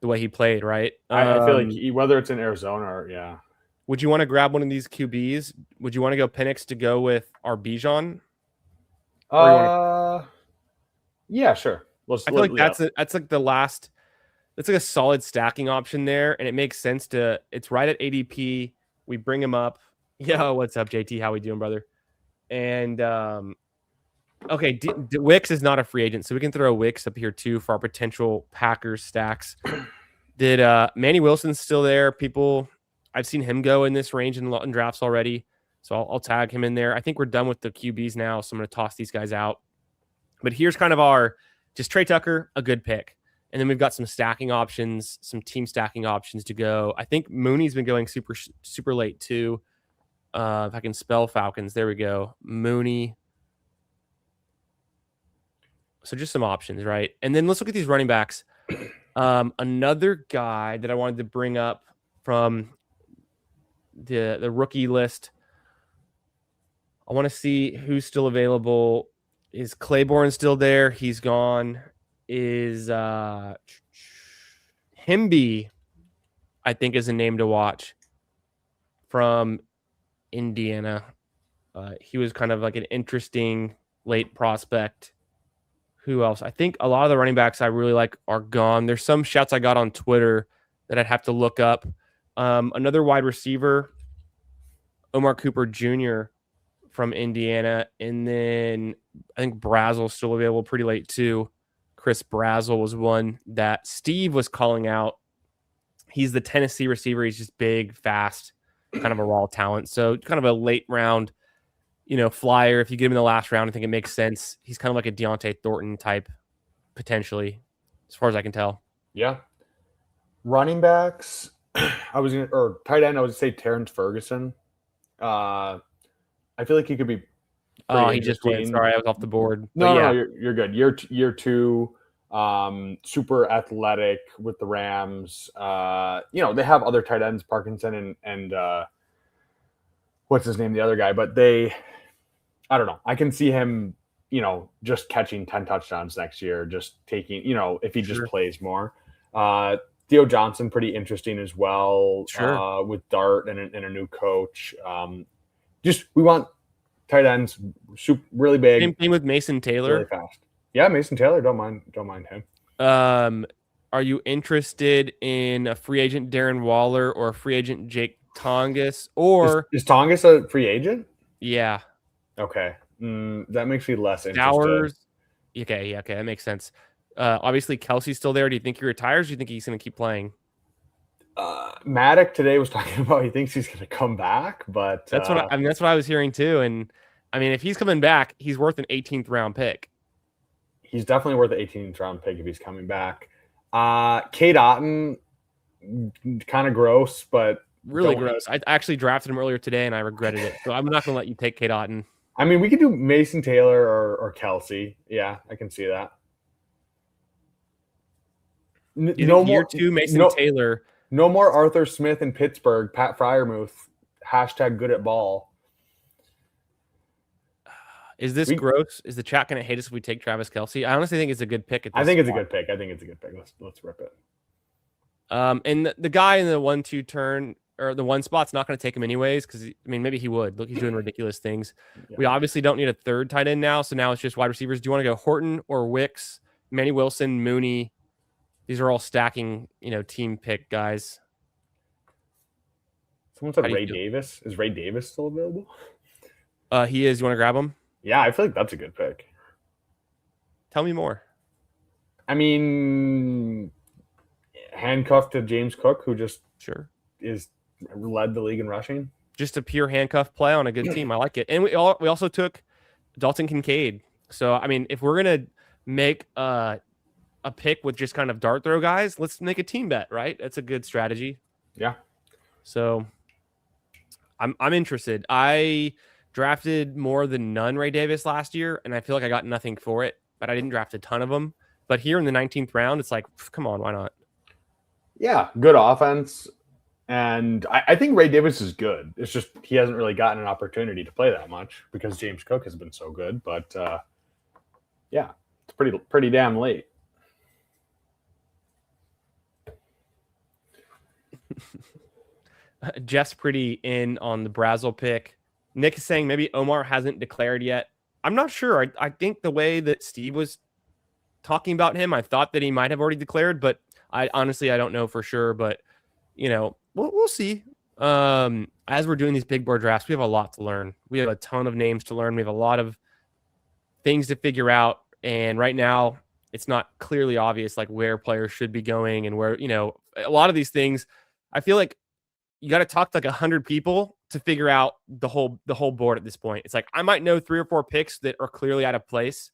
The way he played, right? I feel like whether it's in Arizona or, yeah. Would you want to grab one of these QBs? Would you want to go Penix to go with our Bijan? Yeah, sure. I feel like that's like the last. That's like a solid stacking option there, and it makes sense to. It's right at ADP. We bring him up. Yo, what's up, JT? How we doing, brother? And okay, Wicks is not a free agent, so we can throw Wicks up here too for our potential Packers stacks. Did Manny Wilson's still there? People, I've seen him go in this range in drafts already, so I'll tag him in there. I think we're done with the QBs now, so I'm going to toss these guys out. But here's kind of our just Trey Tucker, a good pick. And then we've got some stacking options, some team stacking options to go. I think Mooney's been going super late too. If I can spell Falcons, there we go. Mooney. So just some options, right? And then let's look at these running backs. Another guy that I wanted to bring up from the rookie list. I want to see who's still available. Is Claiborne still there? He's gone. Is Himby, I think, is a name to watch from Indiana. He was kind of like an interesting late prospect. Who else? I think a lot of the running backs I really like are gone. There's some shouts I got on Twitter that I'd have to look up. Another wide receiver, Omar Cooper Jr. from Indiana. And then I think Brazel's still available pretty late too. Chris Brazel was one that Steve was calling out. He's the Tennessee receiver. He's just big, fast, kind of a raw talent. So kind of a late round, flyer. If you get him in the last round, I think it makes sense. He's kind of like a Deontay Thornton type, potentially, as far as I can tell. Yeah. Running backs, or tight end, I would say Terrence Ferguson. I feel like he could be. Oh, he just went. Sorry, I was off the board. No, you're good. Year two, super athletic with the Rams. They have other tight ends, Parkinson and what's his name, the other guy, but I don't know. I can see him, just catching 10 touchdowns next year, just taking, if he just plays more. Theo Johnson, pretty interesting as well. With Dart and a new coach. We want tight ends, really big. Same thing with Mason Taylor. Really fast. Yeah, Mason Taylor. Don't mind him. Are you interested in a free agent Darren Waller or a free agent Jake Tongas? Or is Tongas a free agent? yeah, Okay, that makes me less interested. Bowers. Okay, yeah, okay, that makes sense. Obviously, Kelsey's still there. Do you think he retires? Or do you think he's going to keep playing? Maddock today was talking about he thinks he's going to come back, but That's what that's what I was hearing too. And I mean, if he's coming back, he's worth an 18th round pick. He's definitely worth the 18th round pick if he's coming back. Cade Otton, kind of gross, but really gross. I actually drafted him earlier today and I regretted it. So I'm not going to let you take Cade Otton. I mean, we could do Mason Taylor or Kelsey. Yeah, I can see that. No more Mason Taylor. No more Arthur Smith in Pittsburgh. Pat Fryermuth. # good at ball. Is this gross? Is the chat going to hate us if we take Travis Kelce? I honestly think it's a good pick. I think it's a good pick. Let's rip it. And the guy in the 1-2 turn or the one spot's not going to take him anyways because, I mean, maybe he would. Look, he's doing ridiculous things. Yeah. We obviously don't need a third tight end now, so now it's just wide receivers. Do you want to go Horton or Wicks, Manny Wilson, Mooney? These are all stacking, team pick guys. Someone said Ray Davis. Is Ray Davis still available? He is. You want to grab him? Yeah, I feel like that's a good pick. Tell me more. I mean, handcuffed to James Cook, who just led the league in rushing. Just a pure handcuff play on a good team. I like it. And we also took Dalton Kincaid. So, I mean, if we're going to make a pick with just kind of dart throw guys, let's make a team bet, right? That's a good strategy. Yeah. So I'm interested. I drafted more than none Ray Davis last year, and I feel like I got nothing for it, but I didn't draft a ton of them. But here in the 19th round, it's like, come on, why not? Yeah, good offense. And I think Ray Davis is good. It's just he hasn't really gotten an opportunity to play that much because James Cook has been so good. But, yeah, it's pretty damn late. Jeff's pretty in on the Brazel pick. Nick is saying maybe Omar hasn't declared yet. I'm not sure. I think the way that Steve was talking about him, I thought that he might have already declared, but I don't know for sure. But, we'll see. As we're doing these big board drafts, we have a lot to learn. We have a ton of names to learn. We have a lot of things to figure out. And right now, it's not clearly obvious like where players should be going and where, a lot of these things, I feel like you got to talk to like 100 people to figure out the whole board at this point. It's like I might know 3 or 4 picks that are clearly out of place,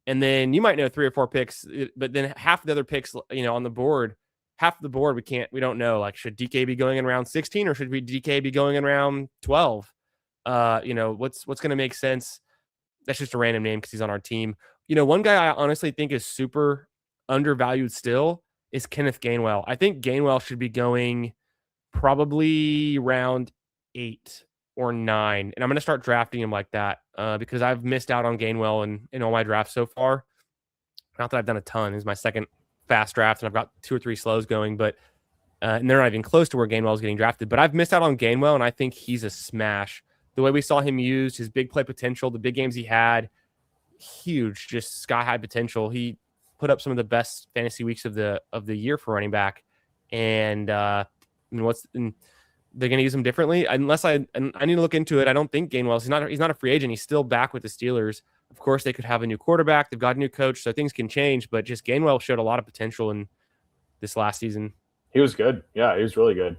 and then you might know 3 or 4 picks, but then half the other picks, on the board, half the board we don't know. Like, should DK be going in round 16 or should DK be going in round 12? What's going to make sense? That's just a random name because he's on our team. One guy I honestly think is super undervalued still is Kenneth Gainwell. I think Gainwell should be going probably round 8 or 9. And I'm going to start drafting him like that because I've missed out on Gainwell in all my drafts so far. Not that I've done a ton. This is my second fast draft, and I've got 2 or 3 slows going, but and they're not even close to where Gainwell is getting drafted. But I've missed out on Gainwell, and I think he's a smash. The way we saw him used, his big play potential, the big games he had, huge, just sky-high potential. He put up some of the best fantasy weeks of the year for running back. And they're going to use him differently unless I need to look into it. I don't think Gainwell, he's not a free agent. He's still back with the Steelers. Of course, they could have a new quarterback. They've got a new coach, so things can change. But just Gainwell showed a lot of potential in this last season. He was good. Yeah, he was really good.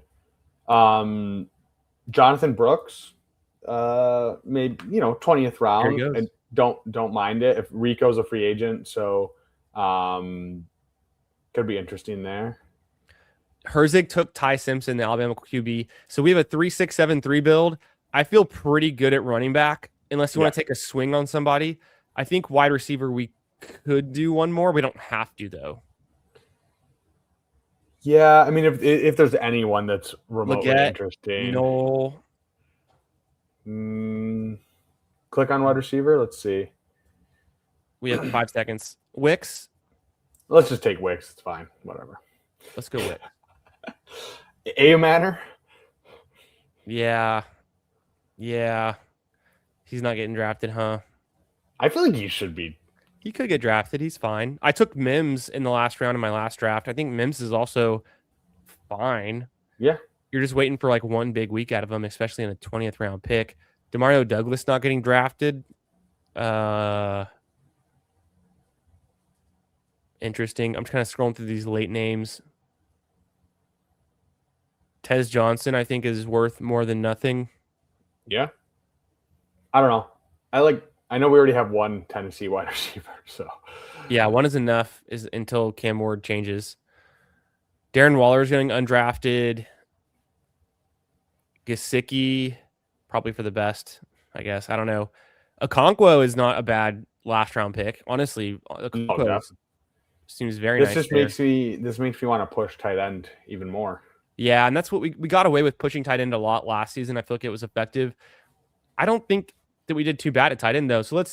Jonathan Brooks, maybe 20th round, and don't mind it if Rico's a free agent. So could be interesting there. Herzig took Ty Simpson, the Alabama QB. So we have a 3-6-7-3 build. I feel pretty good at running back, unless you want to take a swing on somebody. I think wide receiver, we could do one more. We don't have to, though. Yeah, I mean, if there's anyone that's remotely interesting. No. Click on wide receiver. Let's see. We have 5 seconds. Wicks? Let's just take Wicks. It's fine. Whatever. Let's go Wicks. Manor? Yeah. He's not getting drafted, huh? I feel like he should be. He could get drafted. He's fine. I took Mims in the last round of my last draft. I think Mims is also fine. Yeah. You're just waiting for like one big week out of him, especially in a 20th round pick. Demario Douglas not getting drafted. Interesting. I'm kind of scrolling through these late names. Tez Johnson, I think, is worth more than nothing. Yeah. I don't know. I know we already have one Tennessee wide receiver, so yeah, one is enough until Cam Ward changes. Darren Waller is getting undrafted. Gesicki, probably for the best, I guess. I don't know. Okonkwo is not a bad last round pick. Honestly, Okonkwo seems very nice. This makes me want to push tight end even more. Yeah, and that's what we got away with, pushing tight end a lot last season. I feel like it was effective. I don't think that we did too bad at tight end though. So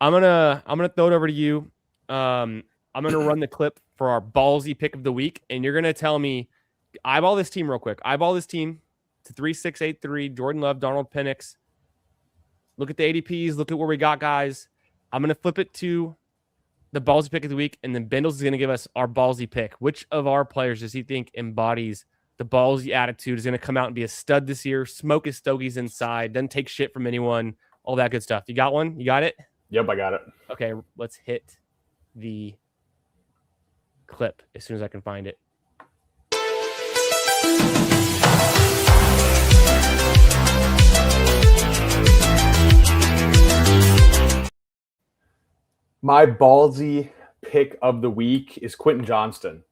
I'm gonna throw it over to you. I'm gonna run the clip for our ballsy pick of the week, and you're gonna tell me, eyeball this team real quick. Eyeball this team to 3683. Jordan Love, Donald Penix. Look at the ADPs. Look at where we got guys. I'm gonna flip it to the ballsy pick of the week, and then Bendels is gonna give us our ballsy pick. Which of our players does he think embodies the ballsy attitude, is going to come out and be a stud this year, smoke his stogies inside, doesn't take shit from anyone, all that good stuff? You got one? You got it? Yep, I got it. Okay, let's hit the clip as soon as I can find it. My ballsy pick of the week is Quentin Johnston.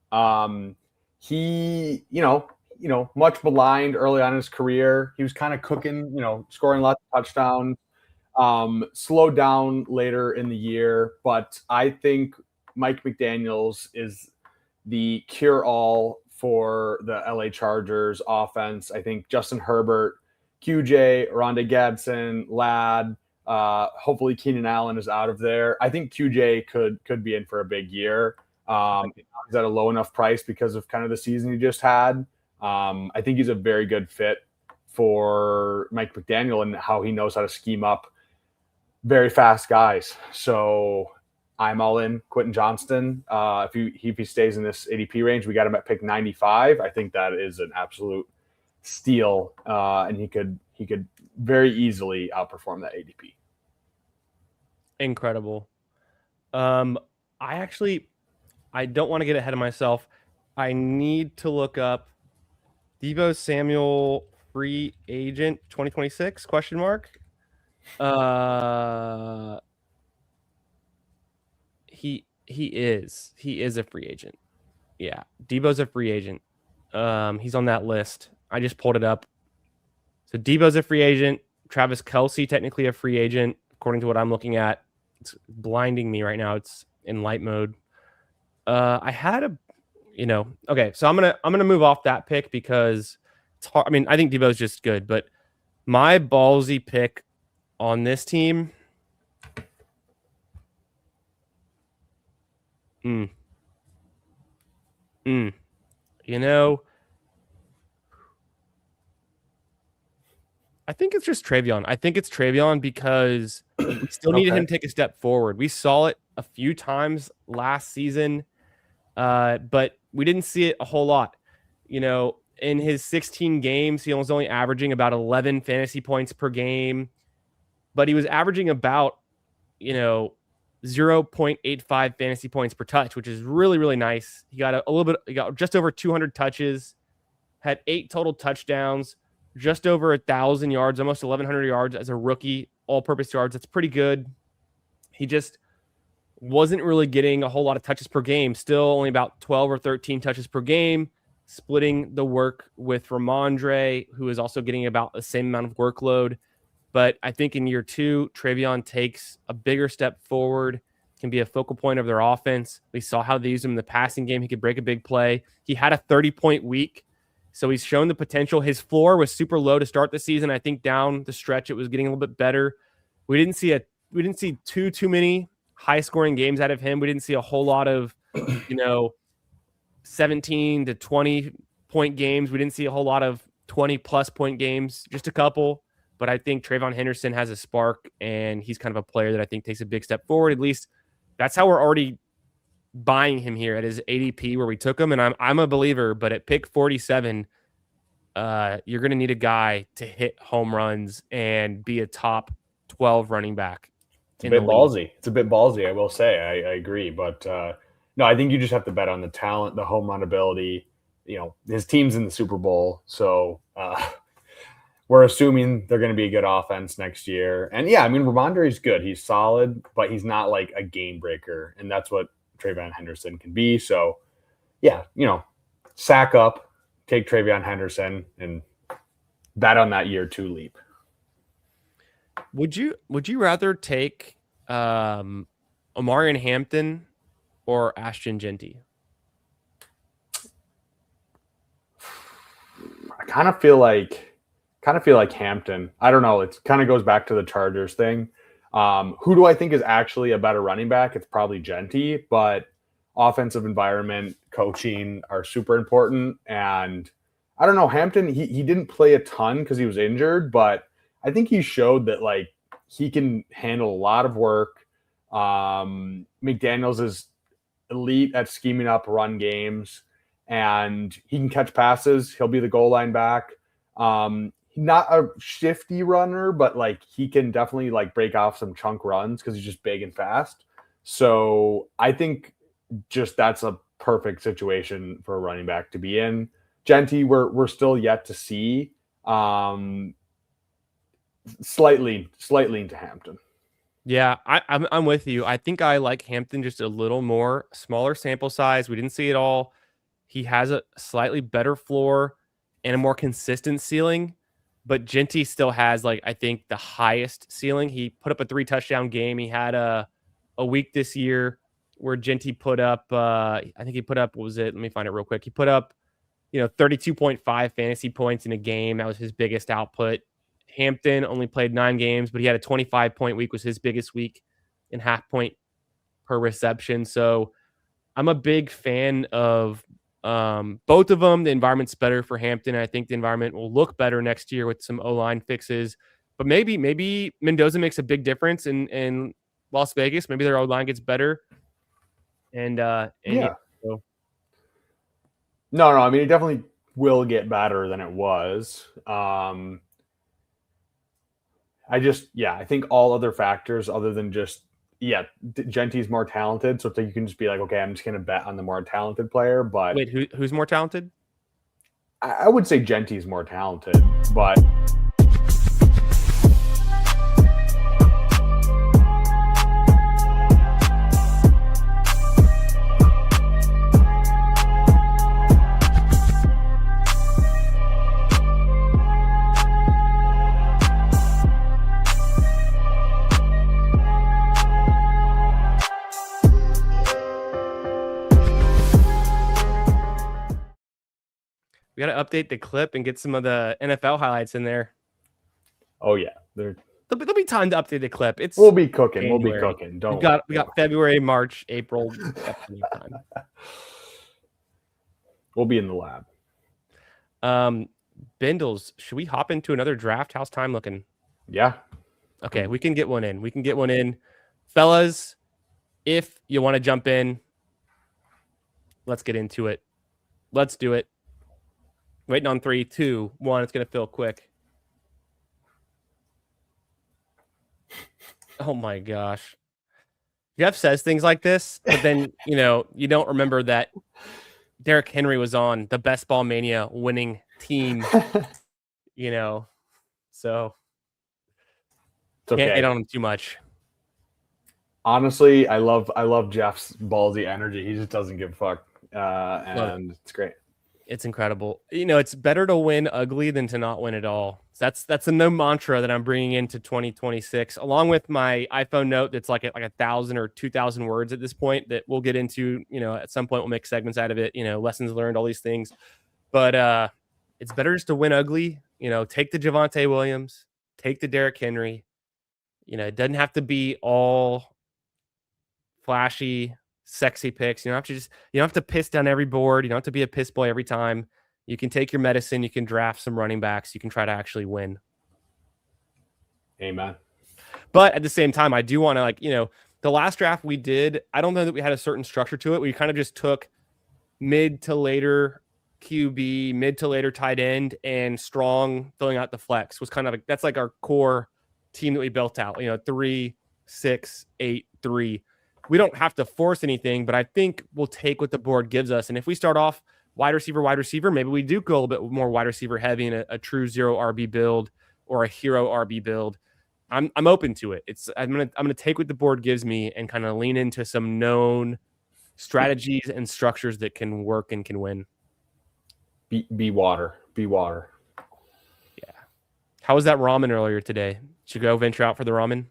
He, much maligned early on in his career. He was kind of cooking, scoring lots of touchdowns. Slowed down later in the year, but I think Mike McDaniels is the cure-all for the LA Chargers offense. I think Justin Herbert, QJ, Rondé Gadsden, Ladd, hopefully Keenan Allen is out of there. I think QJ could be in for a big year. He's at a low enough price because of kind of the season he just had. I think he's a very good fit for Mike McDaniel and how he knows how to scheme up very fast guys. So I'm all in Quentin Johnston. If he stays in this ADP range, we got him at pick 95. I think that is an absolute steal, and he could very easily outperform that ADP. Incredible. I don't want to get ahead of myself. I need to look up Deebo Samuel free agent 2026 ? He is a free agent. Yeah, Deebo's a free agent. He's on that list. I just pulled it up. So Deebo's a free agent. Travis Kelce technically a free agent according to what I'm looking at. It's blinding me right now. It's in light mode. I had okay, so I'm gonna move off that pick because it's hard. I mean, I think Deebo's just good, but my ballsy pick on this team, I think it's just Travion. I think it's Travion because we still needed him to take a step forward. We saw it a few times last season, but we didn't see it a whole lot. In his 16 games, he was only averaging about 11 fantasy points per game, but he was averaging about, 0.85 fantasy points per touch, which is really, really nice. He got he got just over 200 touches, had 8 total touchdowns, just over 1,000 yards, almost 1,100 yards as a rookie, all-purpose yards. That's pretty good. He just wasn't really getting a whole lot of touches per game. Still only about 12 or 13 touches per game, splitting the work with Ramondre, who is also getting about the same amount of workload. But I think in year 2, Travion takes a bigger step forward, can be a focal point of their offense. We saw how they used him in the passing game. He could break a big play. He had a 30-point week, so he's shown the potential. His floor was super low to start the season. I think down the stretch it was getting a little bit better. We didn't see too many high-scoring games out of him. We didn't see a whole lot of, 17 to 20-point games. We didn't see a whole lot of 20-plus point games, just a couple. But I think Trayvon Henderson has a spark, and he's kind of a player that I think takes a big step forward. At least That's how we're already buying him here at his ADP where we took him. And I'm a believer, but at pick 47, you're going to need a guy to hit home runs and be a top 12 running back. It's a bit ballsy. It's a bit ballsy, I will say. I agree. But no, I think you just have to bet on the talent, the home run ability. You know, his team's in the Super Bowl. So we're assuming they're going to be a good offense next year. And yeah, I mean, Ramondre's good. He's solid, but he's not like a game breaker. And that's what TreVeyon Henderson can be. So yeah, you know, sack up, take TreVeyon Henderson, and bet on that year 2 leap. Would you rather take Omarion Hampton or Ashton Genty? I kind of feel like Hampton. I don't know. It kind of goes back to the Chargers thing. Who do I think is actually a better running back? It's probably Genty, but offensive environment, coaching are super important. And I don't know, Hampton, he didn't play a ton because he was injured, but I think he showed that like he can handle a lot of work. McDaniels is elite at scheming up run games, and he can catch passes. He'll be the goal line back. Not a shifty runner, but like he can definitely like break off some chunk runs because he's just big and fast. So I think just that's a perfect situation for a running back to be in. Genty, we're still yet to see. Slightly into Hampton. Yeah, I'm with you. I think I like Hampton just a little more. Smaller sample size. We didn't see it all. He has a slightly better floor and a more consistent ceiling, but Genty still has like I think the highest ceiling. He put up a 3 touchdown game. He had a week this year where Genty put up I think he put up, what was it? Let me find it real quick. He put up 32.5 fantasy points in a game. That was his biggest output. Hampton only played 9 games, but he had a 25-point week, was his biggest week in half point per reception. So I'm a big fan of both of them. The environment's better for Hampton. I think the environment will look better next year with some O-line fixes. But maybe Mendoza makes a big difference in Las Vegas. Maybe their O-line gets better. And yeah. So. No, I mean, it definitely will get better than it was. I think all other factors other than just, Genty's more talented. So it's like you can just be like, okay, I'm just going to bet on the more talented player. But wait, who's more talented? I would say Genty's more talented, but we got to update the clip and get some of the NFL highlights in there. Oh yeah, there'll be time to update the clip. We'll be cooking. January. We'll be cooking. We got February, March, April. Time. We'll be in the lab. Bindles, should we hop into another draft? How's time looking? Yeah. Okay, we can get one in. Fellas, if you want to jump in, let's get into it. Let's do it. Waiting on 3, 2, 1. It's going to feel quick. Oh my gosh. Jeff says things like this, but then, you don't remember that Derrick Henry was on the Best Ball Mania winning team, so it's okay. Can't hate on him too much. Honestly, I love Jeff's ballsy energy. He just doesn't give a fuck. And it's great. It's incredible. It's better to win ugly than to not win at all. That's a new mantra that I'm bringing into 2026, along with my iPhone note that's like 1,000 or 2,000 words at this point that we'll get into. At some point we'll make segments out of it. Lessons learned, all these things. But it's better just to win ugly. Take the Javonte Williams, take the Derrick Henry. It doesn't have to be all flashy, sexy picks. You don't have to piss down every board. You don't have to be a piss boy every time. You can take your medicine. You can draft some running backs. You can try to actually win. Amen. But at the same time, I do want to the last draft we did, I don't know that we had a certain structure to it. We kind of just took mid to later QB, mid to later tight end, and strong filling out the flex was kind of that's like our core team that we built out. 3, 6, 8, 3. We don't have to force anything, but I think we'll take what the board gives us. And if we start off wide receiver, maybe we do go a little bit more wide receiver heavy in a true 0 RB build or a hero RB build. I'm open to it. I'm gonna take what the board gives me and kind of lean into some known strategies and structures that can work and can win. Be water. Yeah. How was that ramen earlier today? Should go venture out for the ramen?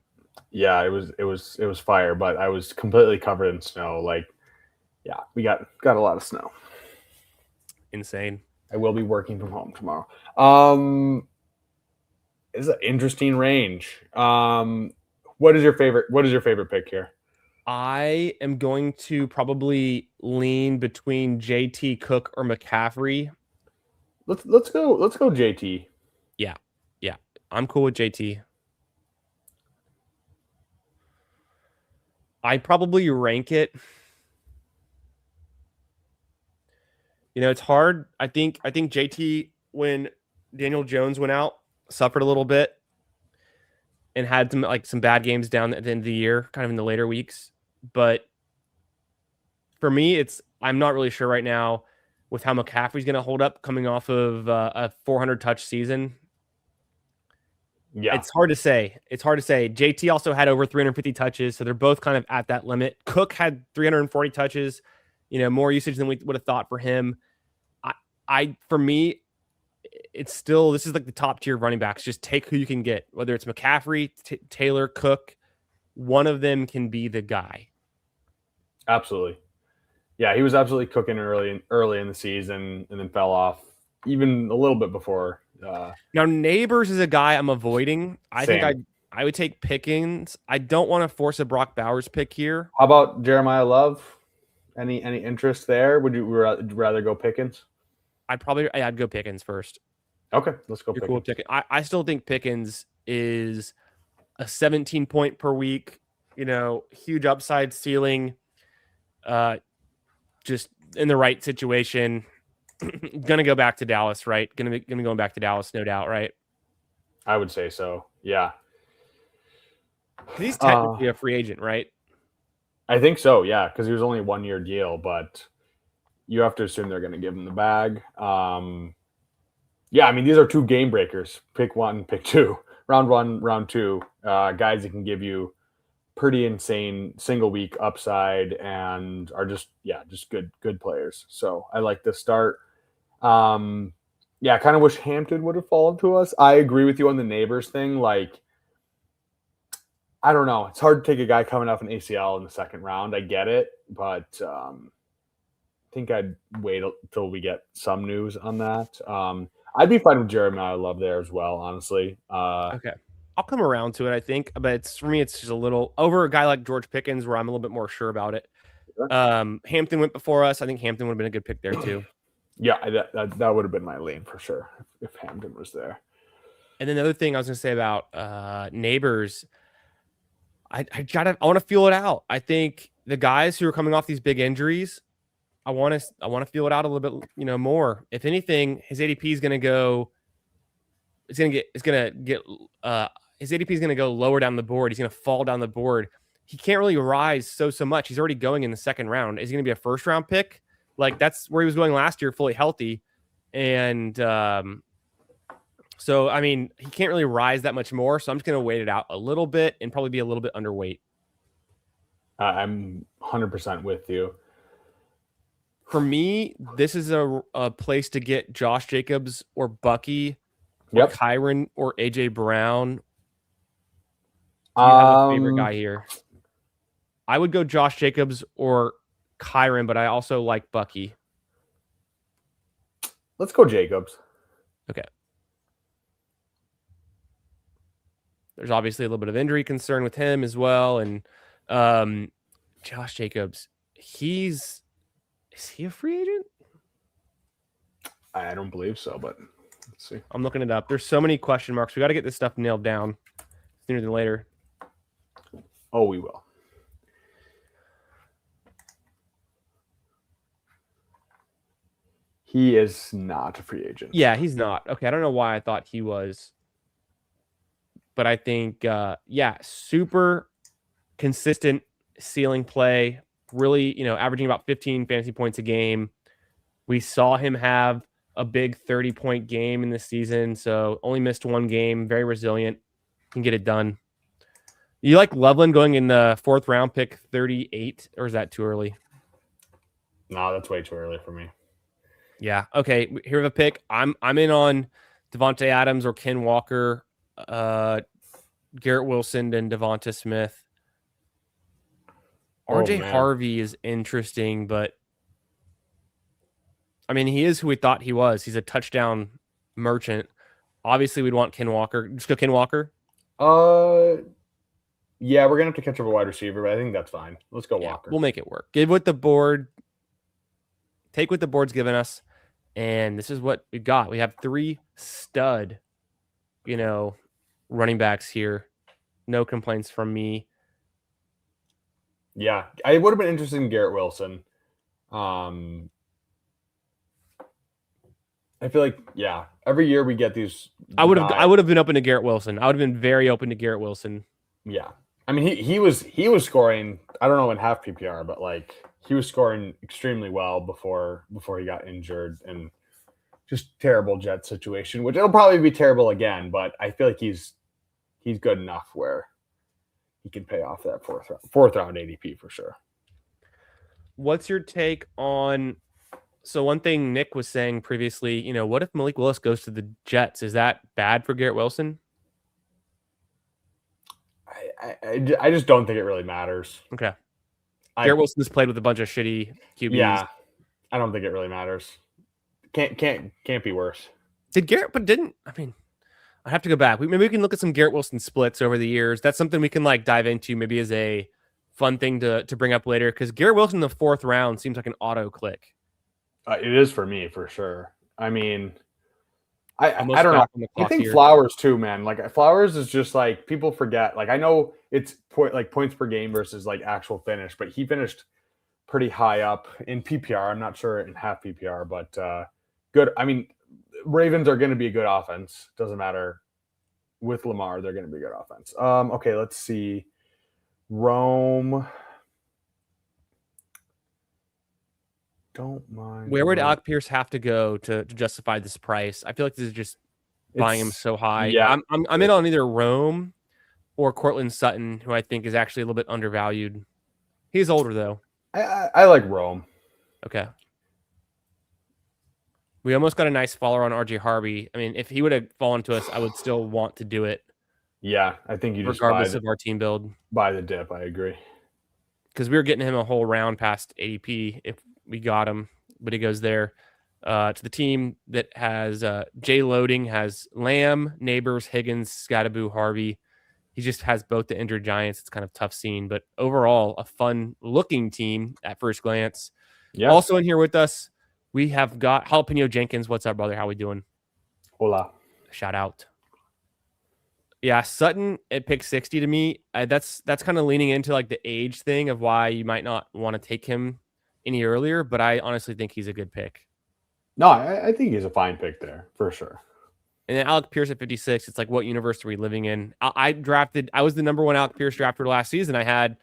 Yeah, it was fire, but I was completely covered in snow. Like, yeah, we got a lot of snow. Insane. I will be working from home tomorrow. It's an interesting range. What is your favorite pick here? I am going to probably lean between JT, Cook, or McCaffrey. Let's go JT. Yeah. I'm cool with JT. I probably rank it. It's hard. I think JT, when Daniel Jones went out, suffered a little bit and had some bad games down at the end of the year, kind of in the later weeks. But for me, I'm not really sure right now with how McCaffrey's going to hold up coming off of a 400 touch season. Yeah, it's hard to say. JT also had over 350 touches, so they're both kind of at that limit. Cook had 340 touches, more usage than we would have thought for him. For me, it's still, this is like the top tier running backs. Just take who you can get, whether it's McCaffrey, Taylor, Cook. One of them can be the guy. Absolutely. Yeah, he was absolutely cooking early in the season and then fell off even a little bit before. Now, Neighbors is a guy I'm avoiding. I Same. think I would take Pickens. I don't want to force a Brock Bowers pick here. How about Jeremiah Love? Any interest there? Would you rather go Pickens? I'd go Pickens first. Okay, let's go You're Pickens. cool with Pickens. I still think Pickens is a 17 point per week, huge upside ceiling, just in the right situation. Gonna go back to Dallas, right? Gonna be going back to Dallas, no doubt, right? I would say so. Yeah. He's technically a free agent, right? I think so, yeah, because he was only a 1-year deal, but you have to assume they're going to give him the bag. Yeah, I mean, these are two game breakers. Pick one, pick two. Round one, round two. Guys that can give you pretty insane single week upside and are just good players. So I like the start. Yeah, I kind of wish Hampton would have fallen to us. I agree with you on the Neighbors thing. Like, I don't know. It's hard to take a guy coming off an ACL in the second round. I get it, but I think I'd wait until we get some news on that. I'd be fine with Jeremiah Love there as well, honestly. Okay. I'll come around to it, I think. But for me, it's just a little over a guy like George Pickens where I'm a little bit more sure about it. Sure. Hampton went before us. I think Hampton would have been a good pick there too. Yeah, that would have been my lean for sure if Hampton was there. And then the other thing I was going to say about Neighbors, I want to feel it out. I think the guys who are coming off these big injuries, I want to feel it out a little bit, more. If anything, his ADP is going to go. His ADP is going to go lower down the board. He's going to fall down the board. He can't really rise so much. He's already going in the second round. Is he going to be a first round pick? Like that's where he was going last year, fully healthy, and so I mean he can't really rise that much more. So I'm just going to wait it out a little bit and probably be a little bit underweight. I'm 100% with you. For me, this is a place to get Josh Jacobs or Bucky, or yep, Kyron or AJ Brown. Do you have a favorite guy here? I would go Josh Jacobs or Kyron, but I also like Bucky. Let's go Jacobs. Okay. There's obviously a little bit of injury concern with him as well, and Josh Jacobs, is he a free agent? I don't believe so, but let's see. I'm looking it up. There's so many question marks. We got to get this stuff nailed down sooner than later. Oh, we will. He is not a free agent. Yeah, he's not. Okay, I don't know why I thought he was. But I think, super consistent ceiling play, really, averaging about 15 fantasy points a game. We saw him have a big 30-point game in this season, so only missed one game, very resilient, can get it done. You like Loveland going in the 4th round, pick 38, or is that too early? No, that's way too early for me. Yeah. Okay, here we have a pick. I'm in on Devontae Adams or Ken Walker, Garrett Wilson, and Devonta Smith. RJ Harvey is interesting, but I mean, he is who we thought he was. He's a touchdown merchant. Obviously, we'd want Ken Walker. Just go Ken Walker. Yeah, we're gonna have to catch up a wide receiver, but I think that's fine. Let's go Walker. We'll make it work. Give what the board. Take what the board's given us, and this is what we got. We have 3 stud, running backs here. No complaints from me. Yeah, I would have been interested in Garrett Wilson. I feel like, every year we get these. I would have been open to Garrett Wilson. I would have been very open to Garrett Wilson. Yeah, I mean he was scoring. I don't know in half PPR, but like he was scoring extremely well before he got injured, and just terrible Jet situation, which it'll probably be terrible again. But I feel like he's good enough where he can pay off that fourth round ADP for sure. What's your take on? So one thing Nick was saying previously, what if Malik Willis goes to the Jets? Is that bad for Garrett Wilson? I just don't think it really matters. Okay. Garrett Wilson's played with a bunch of shitty QBs. Yeah, I don't think it really matters. Can't be worse. I have to go back. Maybe we can look at some Garrett Wilson splits over the years. That's something we can dive into maybe as a fun thing to bring up later, because Garrett Wilson in the 4th round seems like an auto click. It is for me for sure. I mean, I don't know. I think here. Flowers too, man. Like Flowers is just like people forget. Like I know it's points per game versus like actual finish, but he finished pretty high up in PPR. I'm not sure in half PPR, but good. I mean, Ravens are going to be a good offense. Doesn't matter with Lamar, they're going to be a good offense. Okay, let's see. Rome. Don't mind. Where would Alec Pierce have to go to justify this price? I feel like this is just buying him so high. Yeah, I'm in on either Rome or Cortland Sutton, who I think is actually a little bit undervalued. He's older though. I like Rome. Okay. We almost got a nice follower on RJ Harvey. I mean, if he would have fallen to us, I would still want to do it. Yeah, I think you just regardless of our team build. Buy the dip. I agree. Because we were getting him a whole round past ADP if we got him, but he goes there to the team that has Jay Loading, has Lamb, Neighbors, Higgins, Scattaboo, Harvey. He just has both the injured Giants. It's kind of tough scene, but overall a fun looking team at first glance. Yeah. Also in here with us, we have got Jalapeno Jenkins. What's up, brother? How we doing? Hola. Shout out. Yeah, Sutton at pick 60 to me. That's kind of leaning into like the age thing of why you might not want to take him any earlier, but I honestly think he's a good pick. No, I think he's a fine pick there for sure. And then Alec Pierce at 56. It's like, what universe are we living in? I was the number 1 Alec Pierce drafter last season. I had,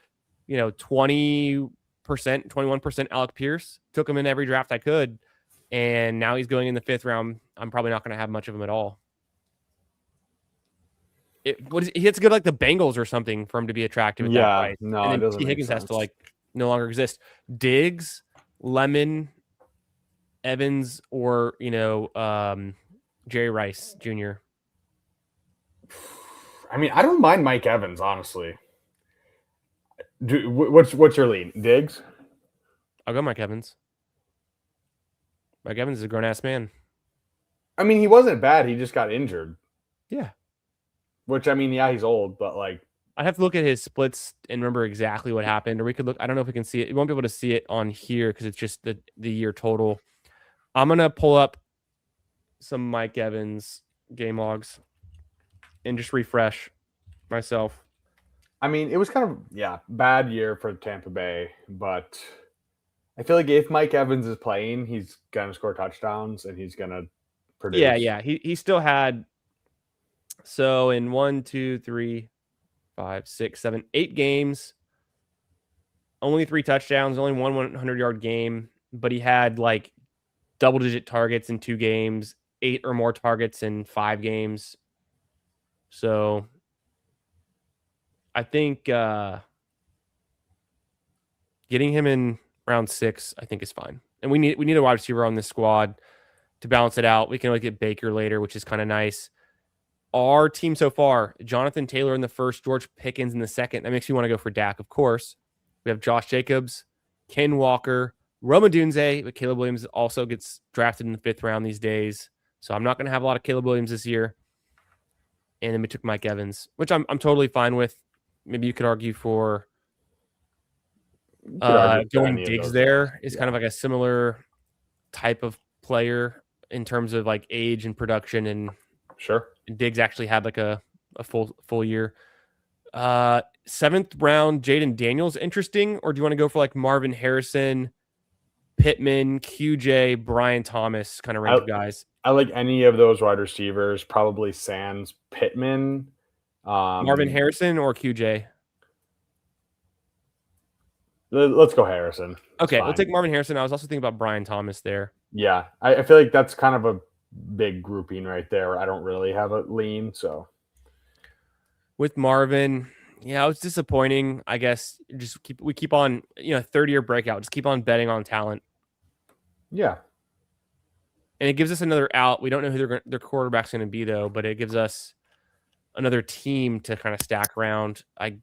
20%, 21% Alec Pierce. Took him in every draft I could. And now he's going in the 5th round. I'm probably not going to have much of him at all. He has to go to like the Bengals or something for him to be attractive at that price. No, and then T. Higgins has to no longer exist. Diggs, Lemon, Evans, or Jerry Rice Jr. I mean, I don't mind Mike Evans, honestly. What's your lead? Diggs? I'll go Mike Evans. Mike Evans is a grown-ass man. I mean, he wasn't bad. He just got injured. Yeah. Which, I mean, yeah, he's old, but like... I'd have to look at his splits and remember exactly what happened. Or we could look... I don't know if we can see it. You won't be able to see it on here because it's just the year total. I'm going to pull up some Mike Evans game logs and just refresh myself. I mean, it was kind of, bad year for Tampa Bay, but I feel like if Mike Evans is playing, he's gonna score touchdowns and he's gonna produce. Yeah. He still had, so in 1, 2, 3, 5, 6, 7, 8 games, only 3 touchdowns, only one 100-yard game, but he had like double-digit targets in 2 games, 8 or more targets in 5 games. So I think getting him in round 6, I think is fine. And we need a wide receiver on this squad to balance it out. We can look at Baker later, which is kind of nice. Our team so far, Jonathan Taylor in the first, George Pickens in the second. That makes me want to go for Dak, of course. We have Josh Jacobs, Ken Walker, Roma Dunze, but Caleb Williams also gets drafted in the 5th round these days. So I'm not going to have a lot of Caleb Williams this year. And then we took Mike Evans, which I'm totally fine with. Maybe you could argue for going Diggs there is kind of like a similar type of player in terms of like age and production, and sure, Diggs actually had like a full year. 7th round, Jaden Daniels interesting, or do you want to go for like Marvin Harrison, Pittman, QJ, Brian Thomas kind of range of guys? I like any of those wide receivers, probably sans Pittman. Marvin Harrison or QJ? Let's go Harrison. Okay, we'll take Marvin Harrison. I was also thinking about Brian Thomas there. Yeah, I feel like that's kind of a big grouping right there. I don't really have a lean, so. With Marvin, yeah, it was disappointing. I guess we keep on, 30-year breakout. Just keep on betting on talent. Yeah. And it gives us another out. We don't know who their quarterback's going to be, though, but it gives us another team to kind of stack around. I'm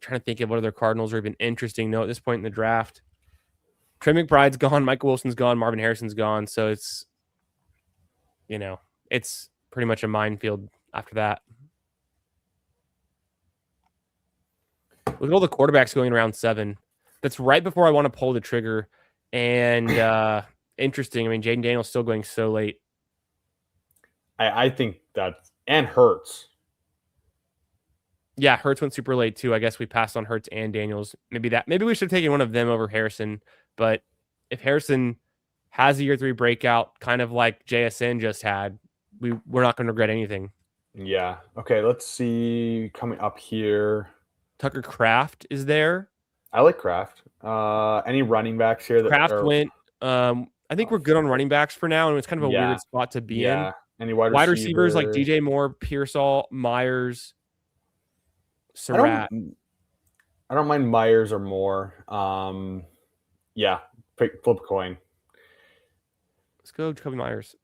trying to think of what other Cardinals are even interesting. No, at this point in the draft, Trey McBride's gone, Michael Wilson's gone, Marvin Harrison's gone. So it's, it's pretty much a minefield after that. Look at all the quarterbacks going around 7. That's right before I want to pull the trigger. And interesting. I mean, Jaden Daniels still going so late. I think that, and Hurts. Yeah, Hurts went super late too. I guess we passed on Hurts and Daniels. Maybe we should have taken one of them over Harrison. But if Harrison has a year 3 breakout, kind of like JSN just had, we're not going to regret anything. Yeah. Okay, let's see. Coming up here, Tucker Kraft is there. I like Kraft. Any running backs here? Kraft went. I think we're good on running backs for now, and it's kind of a weird spot to be in. Any wide receivers like DJ Moore, Pearsall, Myers, Surratt. I don't mind Myers or Moore. Yeah, flip a coin. Let's go Jacoby Myers.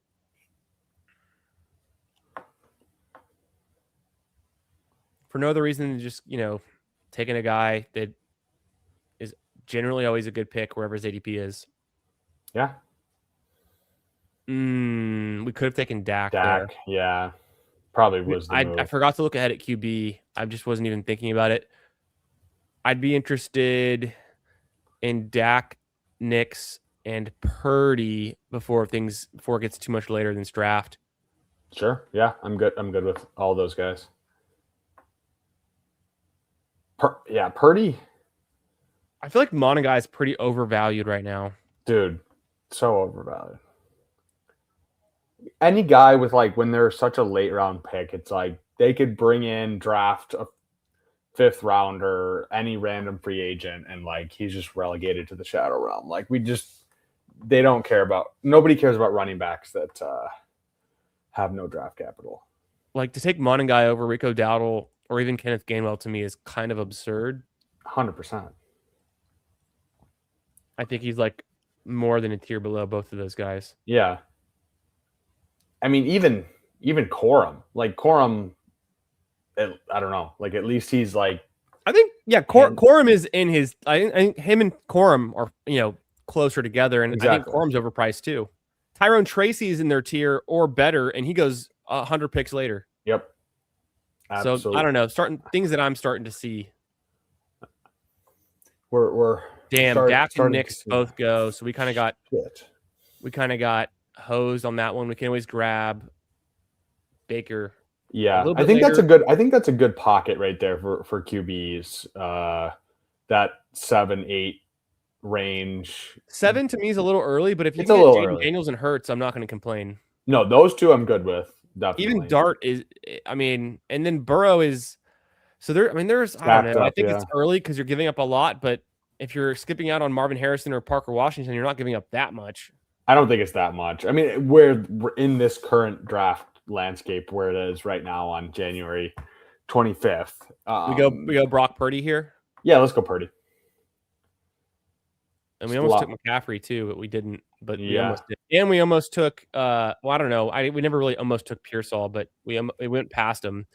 For no other reason than just, taking a guy that is generally always a good pick wherever his ADP is. Yeah. We could have taken Dak there. Yeah. Probably was the move. I forgot to look ahead at QB. I just wasn't even thinking about it. I'd be interested in Dak, Nix, and Purdy before it gets too much later than this draft. Sure. Yeah, I'm good. I'm good with all those guys. Purdy. I feel like Monagai is pretty overvalued right now. Dude, so overvalued. Any guy with when they're such a late round pick, it's like they could bring in, draft a 5th rounder, any random free agent, and he's just relegated to the shadow realm. They don't care about, nobody cares about running backs that have no draft capital. To take Monagai over Rico Dowdle or even Kenneth Gainwell to me is kind of absurd. 100%. I think he's more than a tier below both of those guys. Yeah. I mean, even Corum. Corum, I don't know. At least he's I think, yeah, Corum is in his. I think him and Corum are closer together, and exactly. I think Corum's overpriced too. Tyrone Tracy's in their tier or better, and he goes 100 picks later. Yep. Absolutely. So I don't know. Things that I'm starting to see. We're Dak and Nix both go. So we kind of got hosed on that one. We can always grab Baker. Yeah, I think that's a good pocket right there for QBs. That 7, 8 range. 7 to me is a little early, but if you It's can a get little Jaden early. Daniels and Hurts, I'm not going to complain. No, those two I'm good with. Definitely. Even Dart is, I mean, and then Burrow is. So there, I mean, there's, I don't Stacked know. I up, think yeah. it's early because you're giving up a lot, but if you're skipping out on Marvin Harrison or Parker Washington, you're not giving up that much. I don't think it's that much. I mean, we're in this current draft landscape where it is right now on January 25th. We go Brock Purdy here. Yeah, let's go Purdy. And we almost took McCaffrey too, but we didn't. But we Yeah. almost did. And we almost took. Well, I don't know. We never really almost took Pearsall, but we went past him.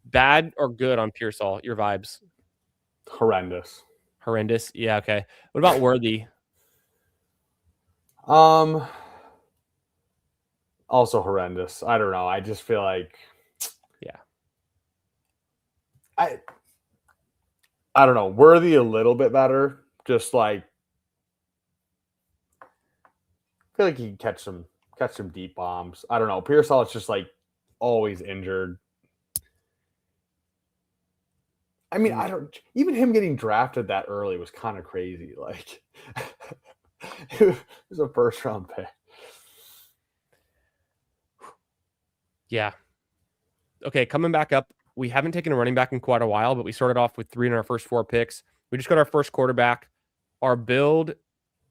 Bad or good on Pearsall? Your vibes? Horrendous. Horrendous. Yeah. Okay. What about Worthy? Also horrendous. I don't know. I just feel like, yeah. I don't know. Worthy a little bit better. Just like, I feel like he can catch some deep bombs. I don't know. Pearsall is just like always injured. I mean, I don't even him getting drafted that early was kind of crazy. Like it was a first round pick. Yeah. Okay, coming back up. We haven't taken a running back in quite a while, but we started off with 3 in our first 4 picks. We just got our first quarterback. Our build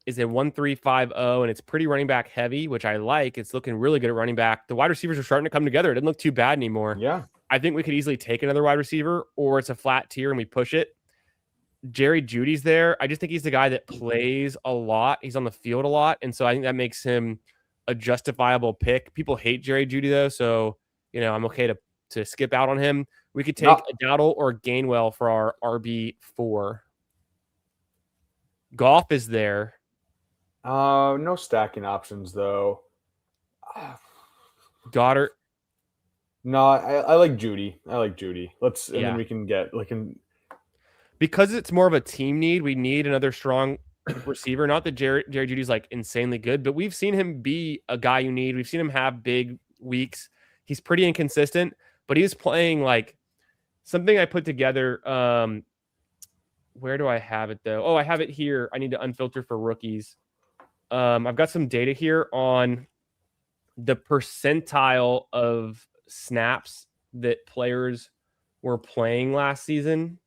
is a 1-3-5-0, and it's pretty running back heavy, which I like. It's looking really good at running back. The wide receivers are starting to come together. It doesn't look too bad anymore. Yeah. I think we could easily take another wide receiver, or it's a flat tier and we push it. Jerry Jeudy's there. I just think he's the guy that plays a lot. He's on the field a lot, and so I think that makes him a justifiable pick. People hate Jerry Jeudy, though, so I'm okay to skip out on him. We could take a Dowdle or a Gainwell for our RB4. Goff is there. No stacking options though. Goddard. No, I like Judy. Let's and Yeah. then we can get because it's more of a team need. We need another strong receiver. Not that Jerry Jeudy's like insanely good, but we've seen him be a guy you need. We've seen him have big weeks. He's pretty inconsistent, but he's playing like something I put together. Where do I have it though? Oh, I have it here. I need to unfilter for rookies. I've got some data here on the percentile of snaps that players were playing last season.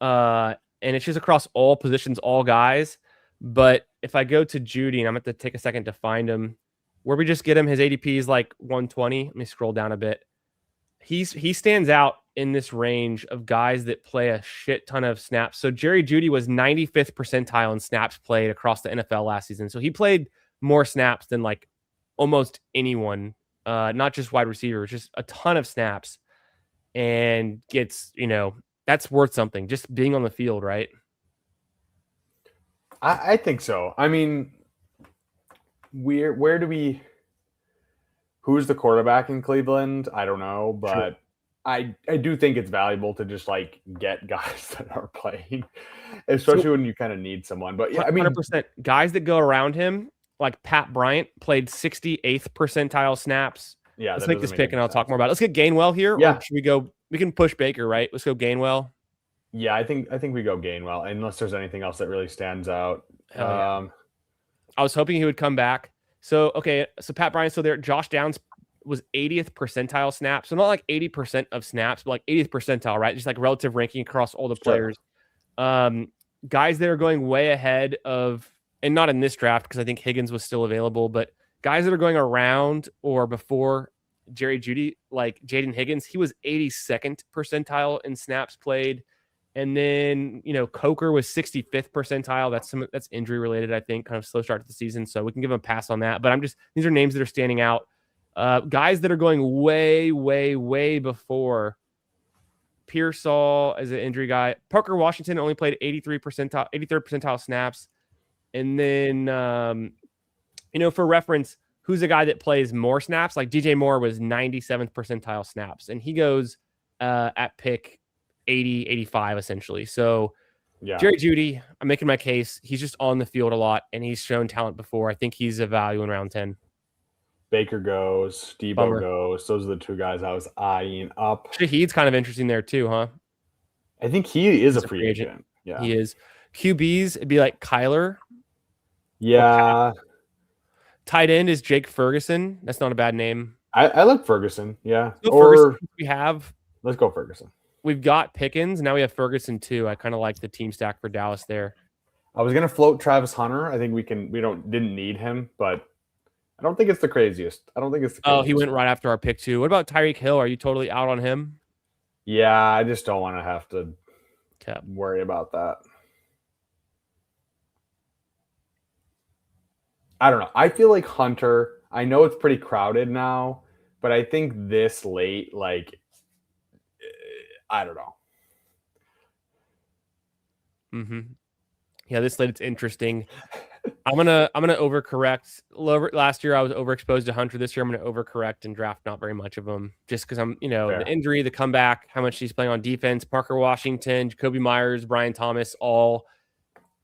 And it's just across all positions, all guys. But if I go to Judy, and I'm going to take a second to find him, where we just get him, his ADP is like 120. Let me scroll down a bit. He stands out in this range of guys that play a shit ton of snaps. So Jerry Jeudy was 95th percentile in snaps played across the NFL last season. So he played more snaps than like almost anyone, not just wide receivers, just a ton of snaps, and gets, that's worth something, just being on the field, right? I think so. I mean, who's the quarterback in Cleveland? I don't know, but sure. I do think it's valuable to just like get guys that are playing, especially when you kind of need someone. But yeah, I mean, 100% guys that go around him, like Pat Bryant, played 68th percentile snaps. Yeah, let's make this pick and I'll talk more about it. Let's get Gainwell here. Yeah. Or should we go? We can push Baker, right? Let's go Gainwell. Yeah, I think we go Gainwell, unless there's anything else that really stands out. Yeah. I was hoping he would come back. So Pat Bryant's still there. Josh Downs was 80th percentile snaps. So not like 80% of snaps, but like 80th percentile, right? Just like relative ranking across all the players. Sure. Guys that are going way ahead of, and not in this draft because I think Higgins was still available, but guys that are going around or before Jerry Jeudy, like Jaden Higgins, he was 82nd percentile in snaps played. And then, Coker was 65th percentile. That's injury related, I think, kind of slow start to the season. So we can give him a pass on that. But these are names that are standing out. Guys that are going way, way, way before Pearsall as an injury guy. Parker Washington only played 83rd percentile snaps. And then, for reference, who's a guy that plays more snaps? Like DJ Moore was 97th percentile snaps. And he goes at pick 80, 85 essentially. So yeah. Jerry Jeudy, I'm making my case. He's just on the field a lot and he's shown talent before. I think he's a value in round 10. Baker goes, Debo goes. Those are the two guys I was eyeing up. Shaheed's kind of interesting there too, huh? I think he is a free agent. Yeah, he is. QBs, it'd be like Kyler. Yeah. Tight end is Jake Ferguson. That's not a bad name. I like Ferguson. Yeah. So Or Ferguson, we have. let's go Ferguson. We've got Pickens. Now we have Ferguson too. I kind of like the team stack for Dallas there. I was gonna float Travis Hunter. I think we didn't need him, but I don't think it's the craziest. Oh, he went right after our pick too. What about Tyreek Hill? Are you totally out on him? Yeah, I just don't want to have to Okay. worry about that. I don't know. I feel like Hunter, I know it's pretty crowded now, but I think this late, like, I don't know. Mm-hmm. Yeah, this late it's interesting. I'm gonna overcorrect. Last year I was overexposed to Hunter. This year I'm gonna overcorrect and draft not very much of him, just because I'm Fair. the injury, the comeback, how much he's playing on defense. Parker Washington, Jacoby Myers, Brian Thomas, all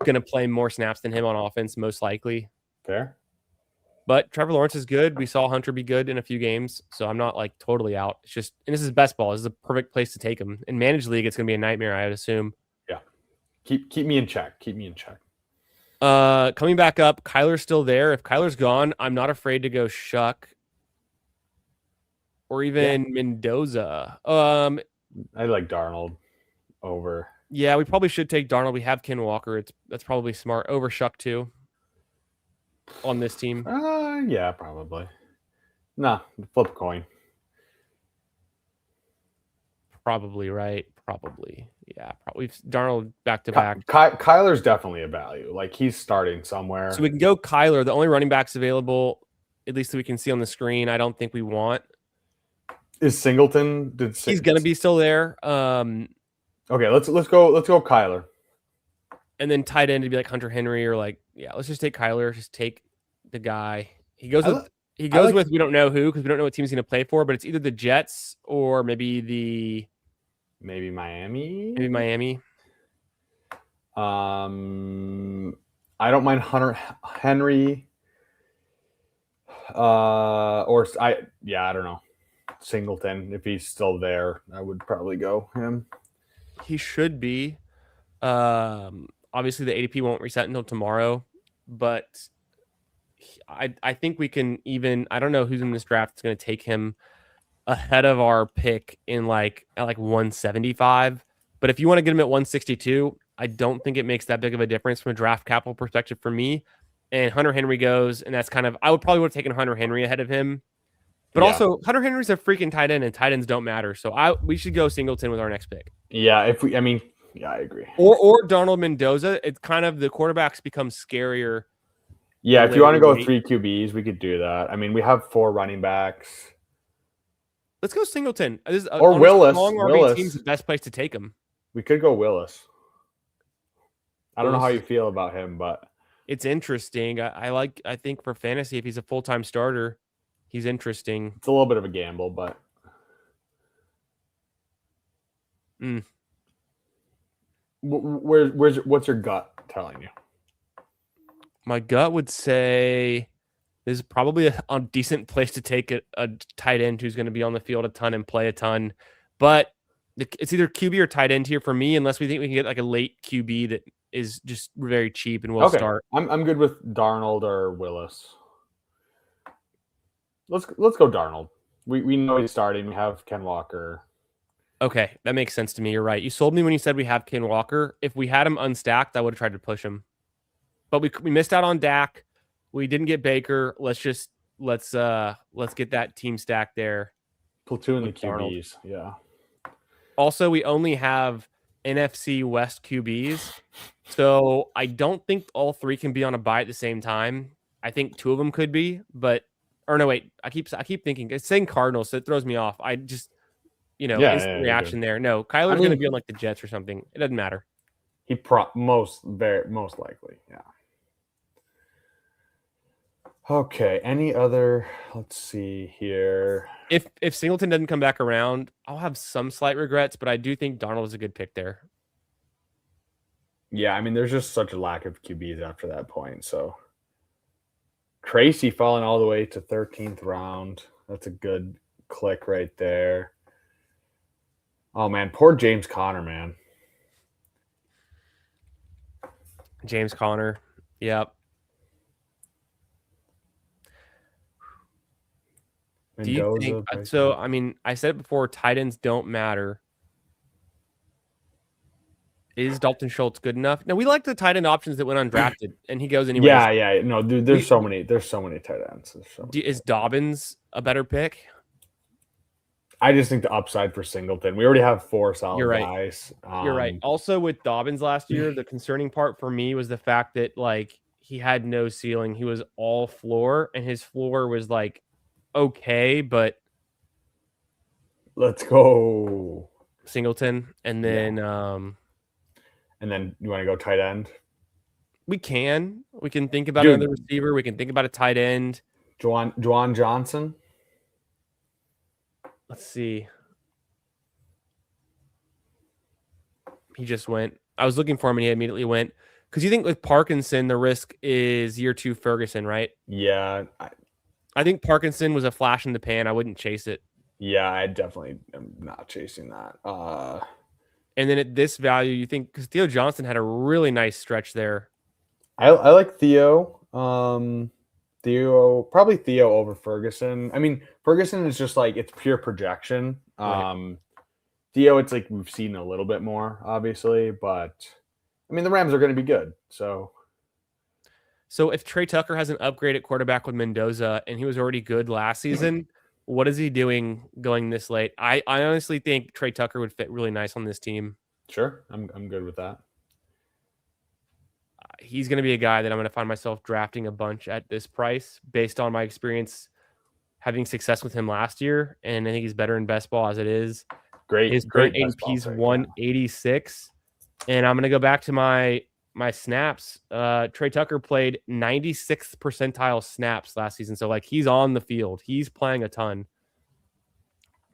gonna play more snaps than him on offense, most likely. Fair. But Trevor Lawrence is good. We saw Hunter be good in a few games, so I'm not like totally out. It's just, and this is best ball. This is a perfect place to take him. In managed league, it's gonna be a nightmare, I would assume. Yeah. Keep me in check. Keep me in check. Coming back up, Kyler's still there. If Kyler's gone, I'm not afraid to go Shuck or even Mendoza. I like Darnold over. Yeah, we probably should take Darnold. We have Ken Walker. That's probably smart. Over Shuck too on this team. Yeah, probably. Nah, flip a coin. Probably right. Probably. Yeah, probably Darnold back to back. Kyler's definitely a value. Like, he's starting somewhere. So we can go Kyler. The only running backs available, at least that we can see on the screen, I don't think we want. Is Singleton? He's gonna be still there. Okay, let's go Kyler. And then tight end to be like Hunter Henry or like, yeah, let's just take Kyler. Just take the guy. He goes with we don't know who, because we don't know what team he's going to play for, but it's either the Jets or maybe Miami. I don't mind Hunter Henry. I don't know. Singleton, if he's still there, I would probably go him. He should be. Obviously the ADP won't reset until tomorrow, but I think we can even, I don't know who's in this draft that's going to take him ahead of our pick at 175. But if you want to get him at 162, I don't think it makes that big of a difference from a draft capital perspective for me. And Hunter Henry goes, and that's I would probably have taken Hunter Henry ahead of him. But also, Hunter Henry's a freaking tight end, and tight ends don't matter. So we should go Singleton with our next pick. Yeah, I agree. Or Darnold Mendoza. It's kind of, the quarterbacks become scarier. Yeah, if you want to go 3 QBs, we could do that. I mean, we have 4 running backs. Let's go Singleton. Or Willis. Willis seems the best place to take him. We could go Willis. I don't know how you feel about him, but it's interesting. I think for fantasy, if he's a full-time starter, he's interesting. It's a little bit of a gamble, but what's your gut telling you? My gut would say this is probably a decent place to take a tight end who's going to be on the field a ton and play a ton. But it's either QB or tight end here for me, unless we think we can get like a late QB that is just very cheap and will start. I'm good with Darnold or Willis. Let's go Darnold. We know he's starting. We have Ken Walker. Okay, that makes sense to me. You're right. You sold me when you said we have Ken Walker. If we had him unstacked, I would have tried to push him. But we missed out on Dak. We didn't get Baker. Let's get that team stack there. Platoon the QBs. Yeah. Also, we only have NFC West QBs. So I don't think all 3 can be on a bye at the same time. I think 2 of them could be, but or no, wait. I keep thinking it's saying Cardinals, so it throws me off. I just instant reaction there. No, Kyler's going to be on like the Jets or something. It doesn't matter. He most likely, yeah. Okay, any other? Let's see here. If Singleton doesn't come back around, I'll have some slight regrets, but I do think Darnold is a good pick there. Yeah, I mean, there's just such a lack of QBs after that point. So Tracy falling all the way to 13th round. That's a good click right there. Oh man, poor James Conner, man. James Conner. Yep. Do you think Mendoza. so? I mean, I said it before, tight ends don't matter. Is Dalton Schultz good enough? No, we like the tight end options that went undrafted, and he goes anyways. Yeah. No, dude, there's so many tight ends. Is Dobbins a better pick? I just think the upside for Singleton. We already have 4 solid You're right. guys. You're right. Also, with Dobbins last year, the concerning part for me was the fact that like he had no ceiling. He was all floor, and his floor was like okay, but Let's go. Singleton, and then And then you want to go tight end? we can think about Dude. another receiver. We can think about a tight end. Juwan Johnson. Let's see. He just went. I was looking for him, and he immediately went. Because you think with Parkinson, the risk is year 2 Ferguson, right? Yeah. I think Parkinson was a flash in the pan. I wouldn't chase it. Yeah, I definitely am not chasing that. And then at this value, you think because Theo Johnson had a really nice stretch there. I like Theo. Probably Theo over Ferguson. I mean, Ferguson is just like it's pure projection. Right. Theo, it's like we've seen a little bit more, obviously, but I mean the Rams are going to be good. So if Trey Tucker has an upgrade at quarterback with Mendoza and he was already good last season, what is he doing going this late? I honestly think Trey Tucker would fit really nice on this team. Sure, I'm good with that. He's going to be a guy that I'm going to find myself drafting a bunch at this price based on my experience having success with him last year, and I think he's better in best ball as it is. His current ADP is 186, and I'm going to go back to my snaps. Trey Tucker played 96th percentile snaps last season, so like he's on the field, he's playing a ton.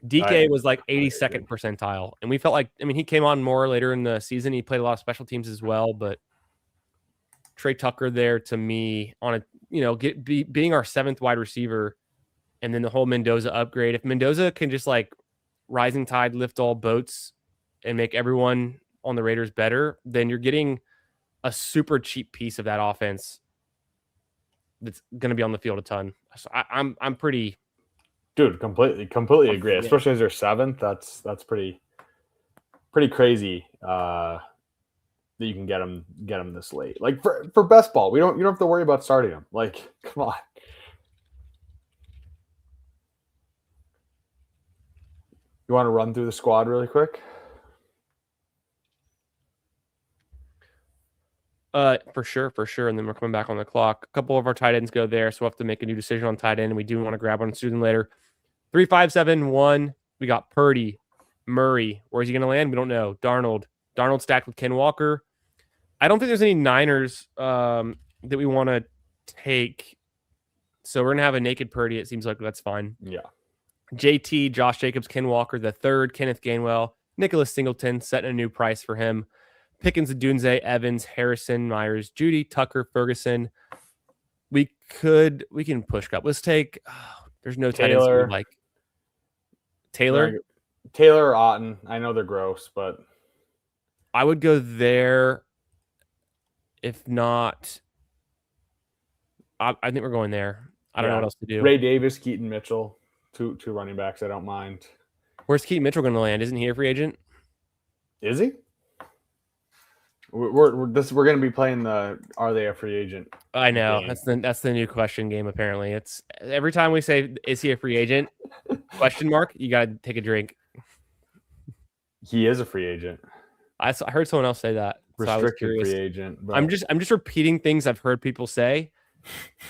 DK was like 82nd percentile, and we felt like, I mean, he came on more later in the season. He played a lot of special teams as well, but Trey Tucker there to me on a being our 7th wide receiver, and then the whole Mendoza upgrade. If Mendoza can just like rising tide lift all boats and make everyone on the Raiders better, then you're getting a super cheap piece of that offense that's going to be on the field a ton. So I'm pretty, dude, completely agree. Especially as your 7th, that's pretty crazy. That you can get him this late. Like for best ball, you don't have to worry about starting him. Like, come on. You want to run through the squad really quick? For sure. And then we're coming back on the clock. A couple of our tight ends go there, so we'll have to make a new decision on tight end, and we do want to grab one sooner than later. 3, 5, 7, 1. We got Purdy, Murray. Where's he going to land? We don't know. Darnold stacked with Ken Walker. I don't think there's any Niners that we want to take. So we're going to have a naked Purdy. It seems like that's fine. Yeah. JT, Josh Jacobs, Ken Walker, the 3rd, Kenneth Gainwell, Nicholas Singleton, setting a new price for him. Pickens, Dunze, Evans, Harrison, Myers, Judy, Tucker, Ferguson. We can push up. Let's take, there's no Taylor. Like Taylor or Otten. I know they're gross, but I would go there. If not, I think we're going there. I don't know what else to do. Ray Davis, Keaton Mitchell, two running backs. I don't mind. Where's Keaton Mitchell going to land? Isn't he a free agent? Is he? We're going to be playing the Are They a Free Agent? I know game. That's the new question game. Apparently, it's every time we say is he a free agent? Question mark. You got to take a drink. He is a free agent. I heard someone else say that. Restricted free agent. But I'm just repeating things I've heard people say.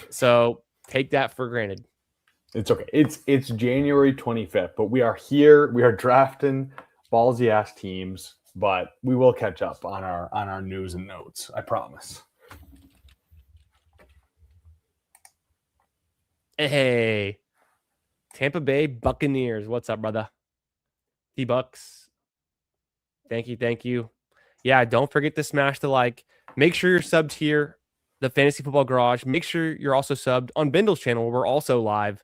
So take that for granted. It's okay. It's January 25th, but we are here. We are drafting ballsy ass teams, but we will catch up on our news and notes. I promise. Hey, Tampa Bay Buccaneers. What's up, brother? D-Bucks. Thank you. Yeah, don't forget to smash the like. Make sure you're subbed here, the Fantasy Football Garage. Make sure you're also subbed on Bindle's channel. We're also live.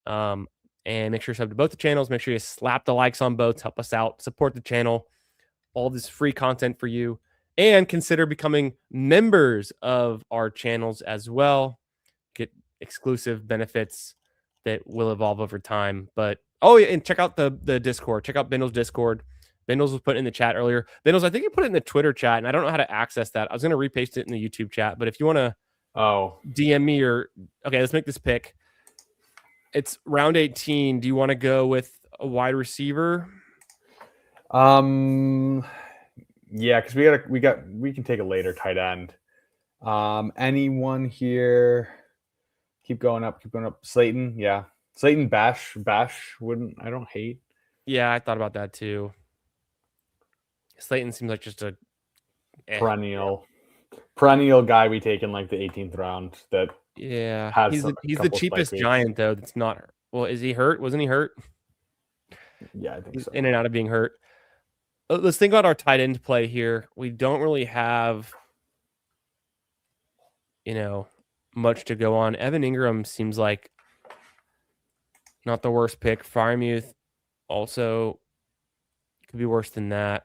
And make sure you're subbed to both the channels. Make sure you slap the likes on both. Help us out. Support the channel. All this free content for you. and consider becoming members of our channels as well. Get exclusive benefits that will evolve over time. But oh yeah, and check out the Discord. Check out Bindle's Discord. Bindles was put in the chat earlier. Bindles, I think you put it in the Twitter chat, and I don't know how to access that. I was going to repaste it in the YouTube chat, but if you want to DM me or okay, let's make this pick. It's round 18. Do you want to go with a wide receiver? Yeah, because we can take a later tight end. Anyone here? Keep going up. Slayton, yeah. Slayton, Bash wouldn't. I don't hate. Yeah, I thought about that too. Slayton seems like just a perennial guy we take in like the 18th round. That he's the cheapest giant though. That's not. Well, is he hurt? Wasn't he hurt? Yeah, I think he's so. In and out of being hurt. Let's think about our tight end play here. We don't really have, much to go on. Evan Ingram seems like not the worst pick. Freiermuth also could be worse than that.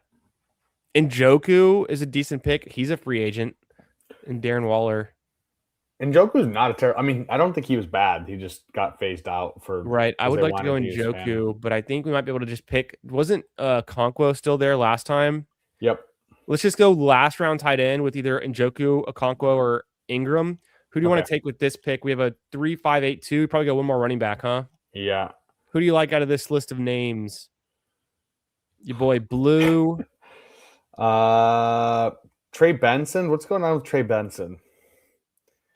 Njoku is a decent pick. He's a free agent. And Darren Waller. Njoku's not a terrible. I mean, I don't think he was bad. He just got phased out for right. I would like to go Njoku, but I think we might be able to just pick. Wasn't Okonkwo still there last time? Yep. Let's just go last round tight end with either Njoku, Okonkwo, or Ingram. Who do you want to take with this pick? We have a 3-5-8-2. Probably go one more running back, huh? Yeah. Who do you like out of this list of names? Your boy Blue. Trey Benson. What's going on with Trey Benson?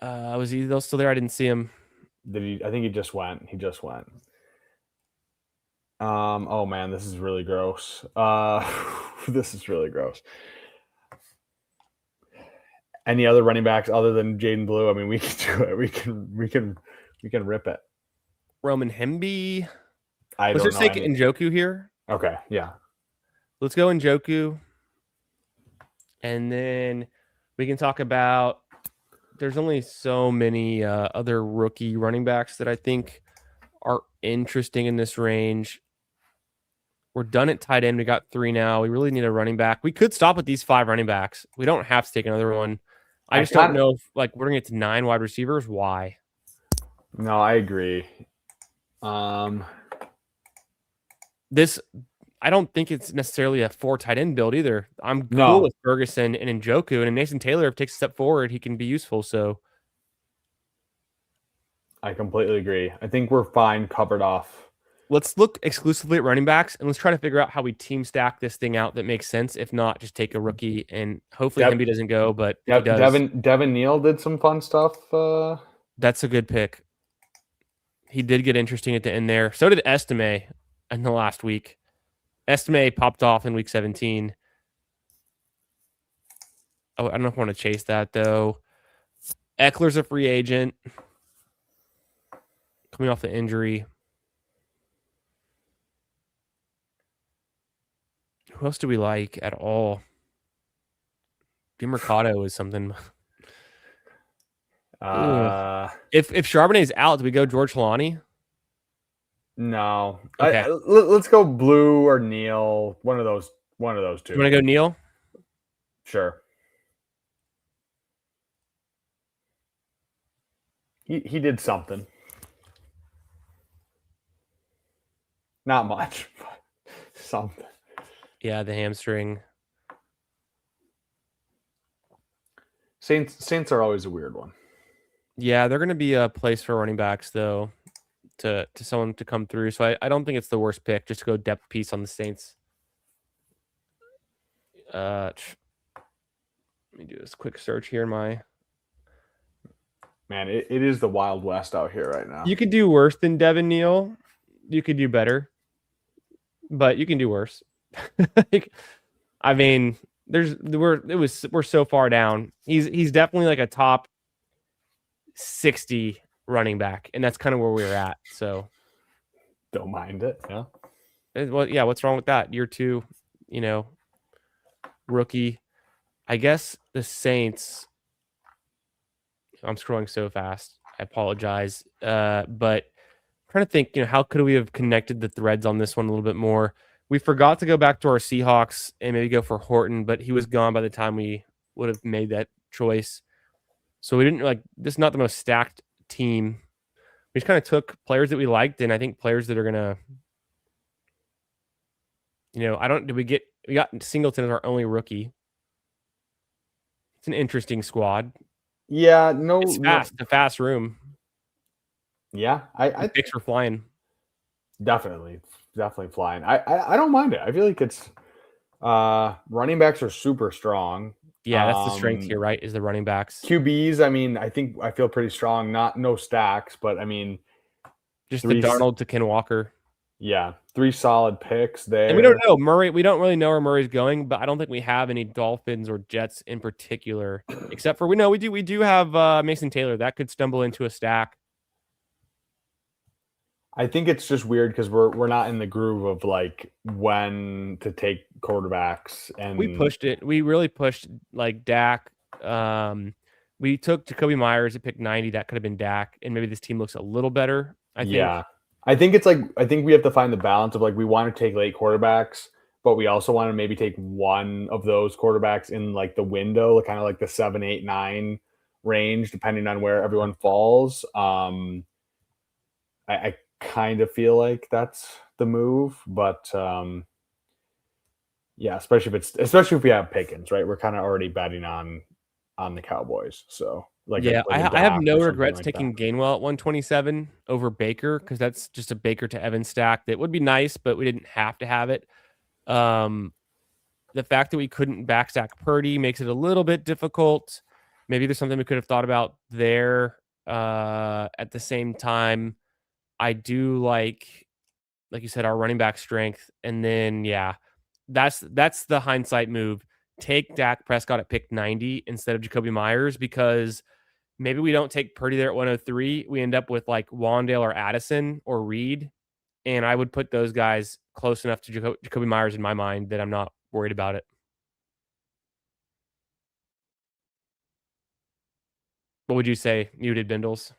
Was he still there? I didn't see him. Did he? I think he just went. Oh man, this is really gross. This is really gross. Any other running backs other than Jaden Blue? I mean, we can do it. We can rip it. Roman Hemby. Let's just take Njoku here. Okay, yeah. Let's go Njoku. And then we can talk about, there's only so many other rookie running backs that I think are interesting in this range. We're done at tight end. We got 3 now. We really need a running back. We could stop with these 5 running backs. We don't have to take another one. I just don't know if we're going to get to 9 wide receivers. Why? No, I agree. I don't think it's necessarily a 4 tight end build either. I'm cool with Ferguson and Njoku, and Nathan Taylor, if he takes a step forward, he can be useful. So I completely agree. I think we're fine covered off. Let's look exclusively at running backs, and let's try to figure out how we team stack this thing out that makes sense. If not, just take a rookie, and hopefully Hemby doesn't go, but he does. Devin Neal did some fun stuff. That's a good pick. He did get interesting at the end there. So did Estime in the last week. Estime popped off in week 17. Oh, I don't know if I want to chase that, though. Eckler's a free agent. Coming off the injury. Who else do we like at all? Mercado is something. If Charbonnet's out, do we go George Holani? No. Okay. Let's go Blue or Neal. One of those 2. You want to go Neal? Sure. He did something. Not much, but something. Yeah, the hamstring. Saints are always a weird one. Yeah, they're going to be a place for running backs, though, to someone to come through. So I don't think it's the worst pick just to go depth piece on the Saints. Let me do this quick search here in my... Man, it is the Wild West out here right now. You could do worse than Devin Neal. You could do better. But you can do worse. I mean, we're so far down. He's definitely like a top 60 running back, and that's kind of where we're at. So don't mind it. Yeah. Well, yeah. What's wrong with that? Year 2, rookie. I guess the Saints. I'm scrolling so fast. I apologize. But I'm trying to think, how could we have connected the threads on this one a little bit more? We forgot to go back to our Seahawks and maybe go for Horton, but he was gone by the time we would have made that choice. So we didn't this is not the most stacked team. We just kind of took players that we liked, and I think players that are gonna, we got Singleton as our only rookie. It's an interesting squad. Yeah, no, It's fast. It's a fast room. Yeah, I picks are flying. Definitely flying. I don't mind it. I feel like it's running backs are super strong. Yeah, that's the strength here, right? Is the running backs. QBs, I mean, I feel pretty strong. No stacks, but I mean, just the Darnold to Ken Walker. Yeah, 3 solid picks there. And we don't know Murray. We don't really know where Murray's going, but I don't think we have any Dolphins or Jets in particular, except for we do have Mason Taylor. That could stumble into a stack. I think it's just weird because we're not in the groove of like when to take quarterbacks, and we pushed it. We really pushed like Dak. We took Jacoby Myers at pick 90. That could have been Dak, and maybe this team looks a little better. I think we have to find the balance of like we want to take late quarterbacks, but we also want to maybe take one of those quarterbacks in like the window, kind of like the 7, 8, 9 range, depending on where everyone falls. I kind of feel like that's the move, but yeah, especially if we have Pickens, right? We're kind of already betting on the Cowboys, so I have no regrets taking Gainwell at 127 over Baker because that's just a Baker to Evans stack that would be nice, but we didn't have to have it. The fact that we couldn't backstack Purdy makes it a little bit difficult. Maybe there's something we could have thought about there. At the same time, I do like you said, our running back strength. And then, that's the hindsight move. Take Dak Prescott at pick 90 instead of Jacoby Myers, because maybe we don't take Purdy there at 103. We end up with like Wandale or Addison or Reed. And I would put those guys close enough to Jacoby Myers in my mind that I'm not worried about it. What would you say? Muted Bindles?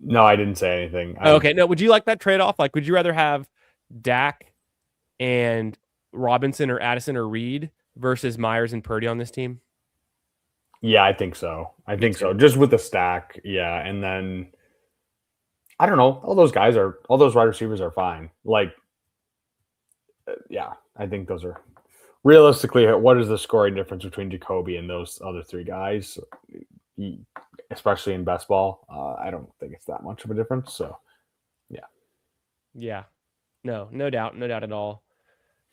No, I didn't say anything. Okay. No, would you like that trade-off? Like, would you rather have Dak and Robinson or Addison or Reed versus Myers and Purdy on this team? Yeah, I think so. Just with the stack. Yeah. And then I don't know. All those wide receivers are fine. Like, yeah, I think those are realistically, what is the scoring difference between Jacoby and those other 3 guys, especially in best ball? I don't think it's that much of a difference. So, yeah. Yeah. No doubt at all.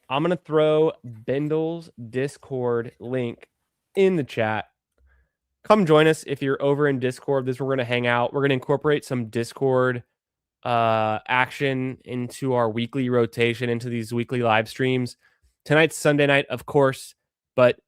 I'm going to throw Bindle's Discord link in the chat. Come join us if you're over in Discord. We're going to hang out. We're going to incorporate some Discord action into our weekly rotation, into these weekly live streams. Tonight's Sunday night, of course, but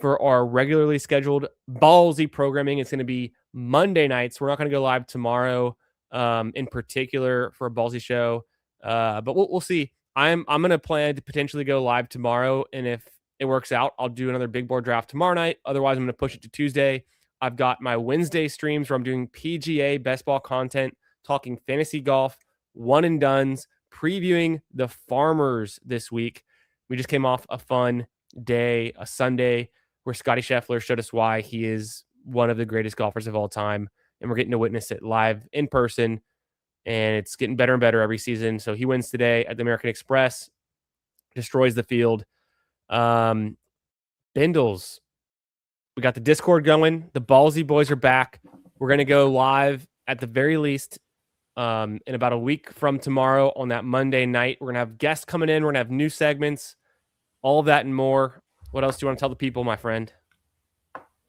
for our regularly scheduled ballsy programming, it's going to be Monday nights. We're not going to go live tomorrow in particular for a ballsy show, but we'll see. I'm going to plan to potentially go live tomorrow, and if it works out, I'll do another big board draft tomorrow night. Otherwise, I'm going to push it to Tuesday. I've got my Wednesday streams where I'm doing PGA best ball content, talking fantasy golf, one and dones, previewing the Farmers this week. We just came off a fun day, a Sunday, where Scotty Scheffler showed us why he is one of the greatest golfers of all time, and we're getting to witness it live in person, and it's getting better and better every season. So he wins today at the American Express, destroys the field. Bindles, we got the Discord going. The Ballsy boys are back. We're going to go live at the very least in about a week from tomorrow on that Monday night. We're going to have guests coming in. We're going to have new segments, all of that and more. What else do you want to tell the people, my friend?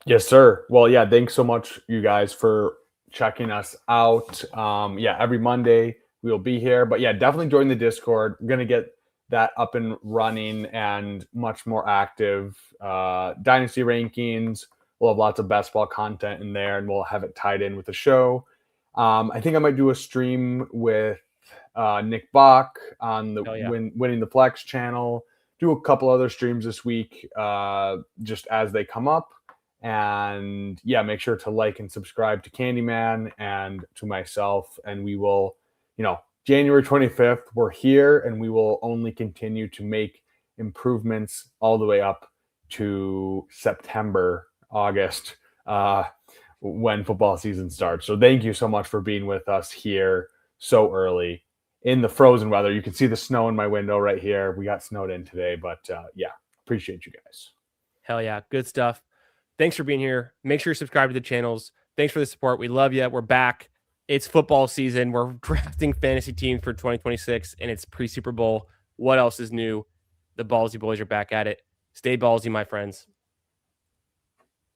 Yes, sir. Well, yeah, thanks so much, you guys, for checking us out. Every Monday we'll be here. But yeah, definitely join the Discord. We're going to get that up and running and much more active. Dynasty rankings. We'll have lots of basketball content in there, and we'll have it tied in with the show. I think I might do a stream with Nick Bach on the Winning the Flex channel. Do a couple other streams this week just as they come up. And yeah, make sure to like and subscribe to Candyman and to myself. And we will, January 25th, we're here, and we will only continue to make improvements all the way up to September, August, when football season starts. So thank you so much for being with us here so early in the frozen weather. You can see the snow in my window right here. We got snowed in today, but yeah, appreciate you guys. Hell yeah. Good stuff. Thanks for being here. Make sure you subscribe to the channels. Thanks for the support. We love you. We're back. It's football season. We're drafting fantasy teams for 2026, and it's pre-Super Bowl. What else is new? The Ballsy boys are back at it. Stay ballsy, my friends.